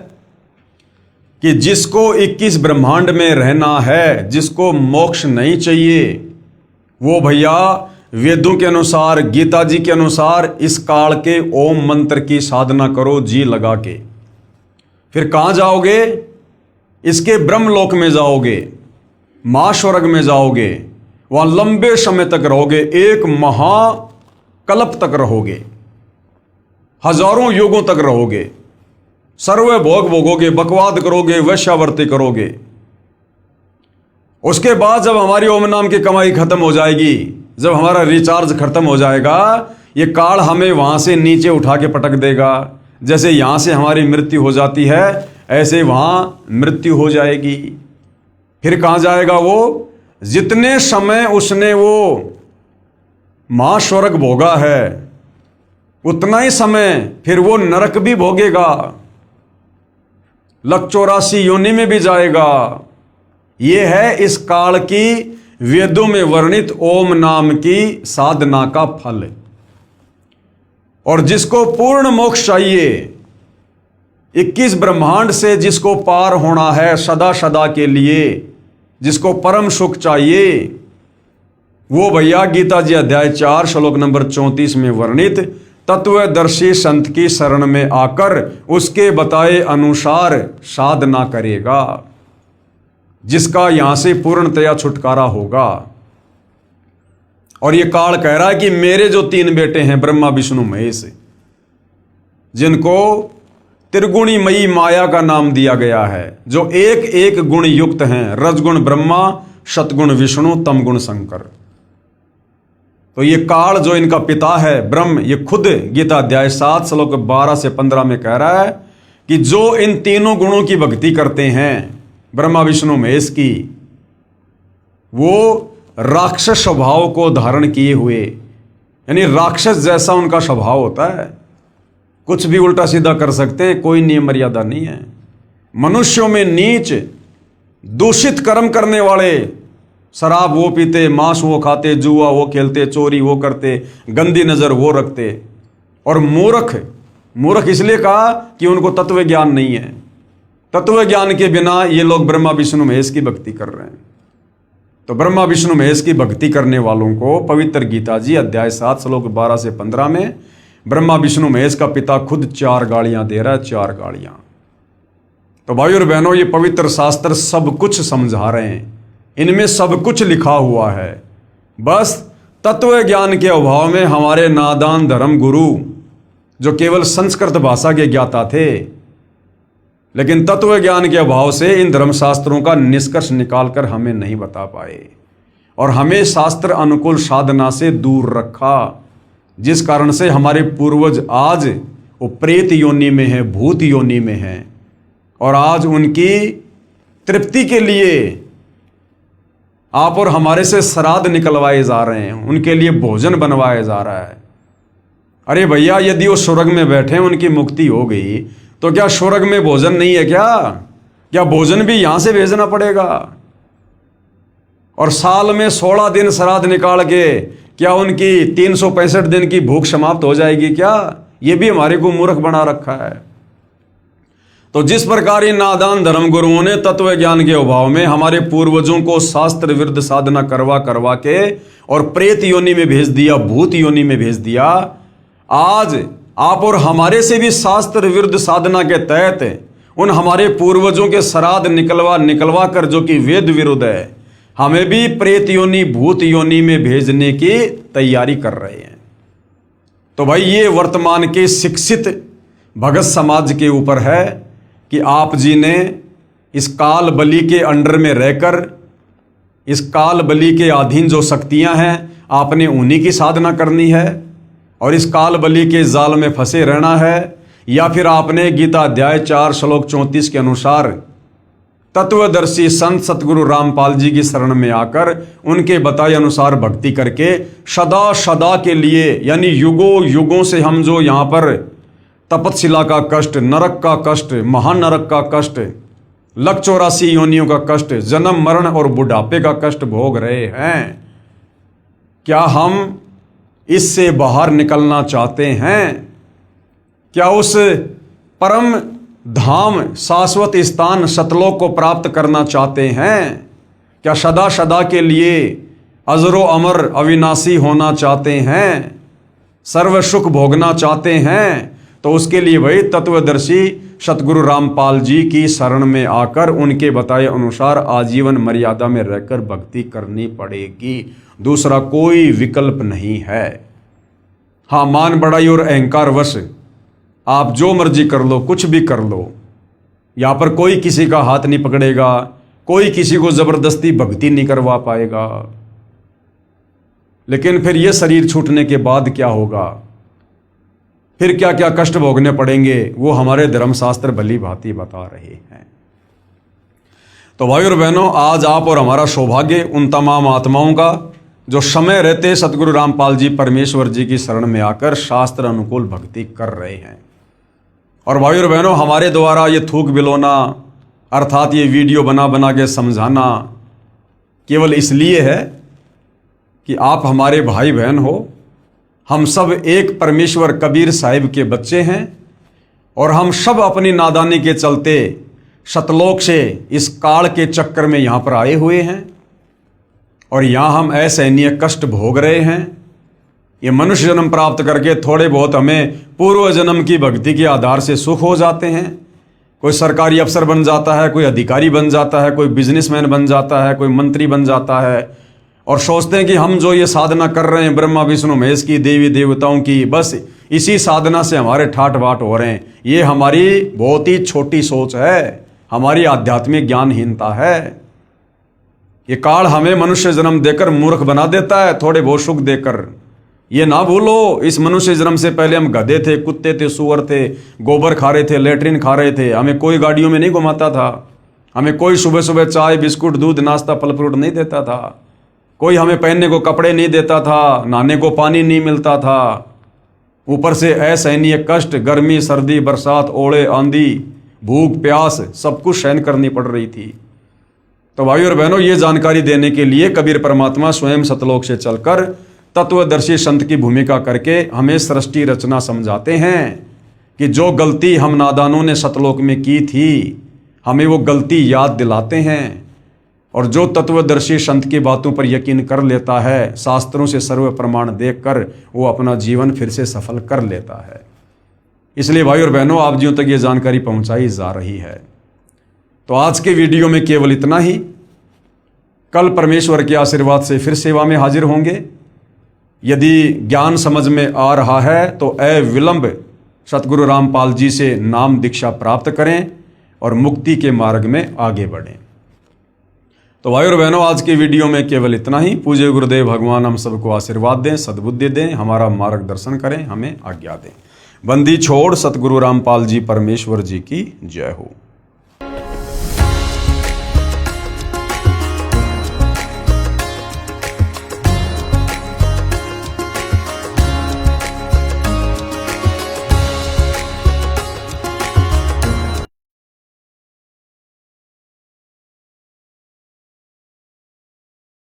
कि जिसको 21 ब्रह्मांड में रहना है, जिसको मोक्ष नहीं चाहिए, वो भैया वेदों के अनुसार, गीता जी के अनुसार इस काल के ओम मंत्र की साधना करो जी लगा के। फिर कहां जाओगे? इसके ब्रह्मलोक में जाओगे, महास्वर्ग में जाओगे, वहां लंबे समय तक रहोगे, 1 महाकल्प तक रहोगे, हजारों युगों तक रहोगे, सर्व भोग भोगोगे, बकवाद करोगे, वैश्यावर्ती करोगे। उसके बाद जब हमारी ओम नाम की कमाई खत्म हो जाएगी, जब हमारा रिचार्ज खत्म हो जाएगा, ये काल हमें वहां से नीचे उठा के पटक देगा। जैसे यहां से हमारी मृत्यु हो जाती है, ऐसे वहां मृत्यु हो जाएगी। फिर कहां जाएगा वो? जितने समय उसने वो महास्वर्ग भोगा है, उतना ही समय फिर वो नरक भी भोगेगा, लक 84 योनि में भी जाएगा। ये है इस काल की वेदों में वर्णित ओम नाम की साधना का फल। और जिसको पूर्ण मोक्ष चाहिए, 21 ब्रह्मांड से जिसको पार होना है सदा सदा के लिए, जिसको परम सुख चाहिए, वो भैया गीता जी अध्याय 4 श्लोक नंबर 34 में वर्णित तत्वदर्शी संत की शरण में आकर उसके बताए अनुसार साधना करेगा, जिसका यहां से पूर्णतया छुटकारा होगा। और ये काल कह रहा है कि मेरे जो 3 बेटे हैं ब्रह्मा विष्णु महेश, जिनको त्रिगुणी मयी माया का नाम दिया गया है, जो एक एक गुण युक्त हैं, रजगुण ब्रह्मा, सतगुण विष्णु, तमगुण शंकर। तो ये काल जो इनका पिता है ब्रह्म, ये खुद गीता अध्याय 7 श्लोक 12 से 15 में कह रहा है कि जो इन तीनों गुणों की भक्ति करते हैं ब्रह्मा विष्णु महेश की, वो राक्षस स्वभाव को धारण किए हुए, यानी राक्षस जैसा उनका स्वभाव होता है, कुछ भी उल्टा सीधा कर सकते हैं, कोई नियम मर्यादा नहीं है। मनुष्यों में नीच दूषित कर्म करने वाले, शराब वो पीते, मांस वो खाते, जुआ वो खेलते, चोरी वो करते, गंदी नजर वो रखते, और मूर्ख इसलिए कहा कि उनको तत्व ज्ञान नहीं है। तत्व ज्ञान के बिना ये लोग ब्रह्मा विष्णु महेश की भक्ति कर रहे हैं। तो ब्रह्मा विष्णु महेश की भक्ति करने वालों को पवित्र गीता जी अध्याय 7 श्लोक 12 से 15 में ब्रह्मा विष्णु महेश का पिता खुद 4 गालियां दे रहा है, 4 गालियां। तो भाई और बहनों, ये पवित्र शास्त्र सब कुछ समझा रहे हैं, इनमें सब कुछ लिखा हुआ है। बस तत्व ज्ञान के अभाव में हमारे नादान धर्म गुरु, जो केवल संस्कृत भाषा के ज्ञाता थे, लेकिन तत्व ज्ञान के अभाव से इन धर्मशास्त्रों का निष्कर्ष निकालकर हमें नहीं बता पाए, और हमें शास्त्र अनुकूल साधना से दूर रखा, जिस कारण से हमारे पूर्वज आज वो प्रेत योनि में हैं, भूत योनि में हैं, और आज उनकी तृप्ति के लिए आप और हमारे से श्राद्ध निकलवाए जा रहे हैं, उनके लिए भोजन बनवाया जा रहा है। अरे भैया, यदि वो स्वर्ग में बैठे, उनकी मुक्ति हो गई, तो क्या स्वर्ग में भोजन नहीं है क्या भोजन भी यहां से भेजना पड़ेगा? और साल में 16 दिन श्राद्ध निकाल के क्या उनकी 365 दिन की भूख समाप्त हो जाएगी क्या? ये भी हमारे को मूर्ख बना रखा है। तो जिस प्रकार इन नादान धर्म गुरुओं ने तत्व ज्ञान के अभाव में हमारे पूर्वजों को शास्त्र विरुद्ध साधना करवा के और प्रेत योनि में भेज दिया, भूत योनि में भेज दिया, आज आप और हमारे से भी शास्त्र विरुद्ध साधना के तहत उन हमारे पूर्वजों के श्राद्ध निकलवा कर, जो कि वेद विरुद्ध है, हमें भी प्रेत योनि, भूत योनि में भेजने की तैयारी कर रहे हैं। तो भाई, ये वर्तमान के शिक्षित भगत समाज के ऊपर है कि आप जी ने इस काल बलि के अंडर में रहकर, इस काल बलि के अधीन जो शक्तियां हैं, आपने उन्हीं की साधना करनी है और इस काल बलि के जाल में फंसे रहना है, या फिर आपने गीता अध्याय 4 श्लोक 34 के अनुसार तत्वदर्शी संत सतगुरु रामपाल जी की शरण में आकर उनके बताए अनुसार भक्ति करके सदा सदा के लिए, यानी युगों युगों से हम जो यहाँ पर तपतशिला का कष्ट, नरक का कष्ट, महानरक का कष्ट, 184 योनियों का कष्ट, जन्म मरण और बुढ़ापे का कष्ट भोग रहे हैं, क्या हम इससे बाहर निकलना चाहते हैं? क्या उस परम धाम, शाश्वत स्थान, सतलोक को प्राप्त करना चाहते हैं? क्या सदा सदा के लिए अजरो अमर अविनाशी होना चाहते हैं? सर्व सुख भोगना चाहते हैं? तो उसके लिए भाई तत्वदर्शी सतगुरु रामपाल जी की शरण में आकर उनके बताए अनुसार आजीवन मर्यादा में रहकर भक्ति करनी पड़ेगी, दूसरा कोई विकल्प नहीं है। हाँ, मान बढ़ाई और अहंकार वश आप जो मर्जी कर लो, कुछ भी कर लो, यहाँ पर कोई किसी का हाथ नहीं पकड़ेगा, कोई किसी को जबरदस्ती भक्ति नहीं करवा पाएगा। लेकिन फिर ये शरीर छूटने के बाद क्या होगा, फिर क्या क्या कष्ट भोगने पड़ेंगे, वो हमारे धर्मशास्त्र भली भांति बता रहे हैं। तो भाई और बहनों, आज आप और हमारा सौभाग्य उन तमाम आत्माओं का जो समय रहते सतगुरु रामपाल जी परमेश्वर जी की शरण में आकर शास्त्र अनुकूल भक्ति कर रहे हैं। और भाई और बहनों, हमारे द्वारा ये थूक बिलोना, अर्थात ये वीडियो बना बना के समझाना केवल इसलिए है कि आप हमारे भाई बहन हो। हम सब एक परमेश्वर कबीर साहिब के बच्चे हैं और हम सब अपनी नादानी के चलते सतलोक से इस काल के चक्कर में यहाँ पर आए हुए हैं और यहाँ हम असहनीय कष्ट भोग रहे हैं। ये मनुष्य जन्म प्राप्त करके थोड़े बहुत हमें पूर्व जन्म की भक्ति के आधार से सुख हो जाते हैं। कोई सरकारी अफसर बन जाता है, कोई अधिकारी बन जाता है, कोई बिजनेसमैन बन जाता है, कोई मंत्री बन जाता है और सोचते हैं कि हम जो ये साधना कर रहे हैं ब्रह्मा विष्णु महेश की, देवी देवताओं की, बस इसी साधना से हमारे ठाट बाट हो रहे हैं। ये हमारी बहुत ही छोटी सोच है, हमारी आध्यात्मिक ज्ञानहीनता है। ये काल हमें मनुष्य जन्म देकर मूर्ख बना देता है, थोड़े बहुत सुख देकर। ये ना भूलो, इस मनुष्य जन्म से पहले हम गधे थे, कुत्ते थे, सुअर थे, गोबर खा रहे थे, लेटरिन खा रहे थे। हमें कोई गाड़ियों में नहीं घुमाता था, हमें कोई सुबह सुबह चाय बिस्कुट दूध नाश्ता फल फ्रूट नहीं देता था, कोई हमें पहनने को कपड़े नहीं देता था, नहाने को पानी नहीं मिलता था। ऊपर से असहनीय कष्ट, गर्मी सर्दी बरसात ओले आंधी भूख प्यास सब कुछ सहन करनी पड़ रही थी। तो भाई और बहनों, ये जानकारी देने के लिए कबीर परमात्मा स्वयं सतलोक से चलकर तत्वदर्शी संत की भूमिका करके हमें सृष्टि रचना समझाते हैं कि जो गलती हम नादानों ने सतलोक में की थी हमें वो गलती याद दिलाते हैं। और जो तत्वदर्शी संत की बातों पर यकीन कर लेता है, शास्त्रों से सर्व प्रमाण देखकर वो अपना जीवन फिर से सफल कर लेता है। इसलिए भाई और बहनों, आप जियों तक ये जानकारी पहुंचाई जा रही है। तो आज के वीडियो में केवल इतना ही। कल परमेश्वर के आशीर्वाद से फिर सेवा में हाजिर होंगे। यदि ज्ञान समझ में आ रहा है तो अविलंब सतगुरु रामपाल जी से नाम दीक्षा प्राप्त करें और मुक्ति के मार्ग में आगे बढ़ें। तो भाई और बहनों, आज की वीडियो में केवल इतना ही। पूज्य गुरुदेव भगवान हम सबको आशीर्वाद दें, सद्बुद्धि दें, हमारा मार्गदर्शन करें, हमें आज्ञा दें। बंदी छोड़ सतगुरु रामपाल जी परमेश्वर जी की जय हो।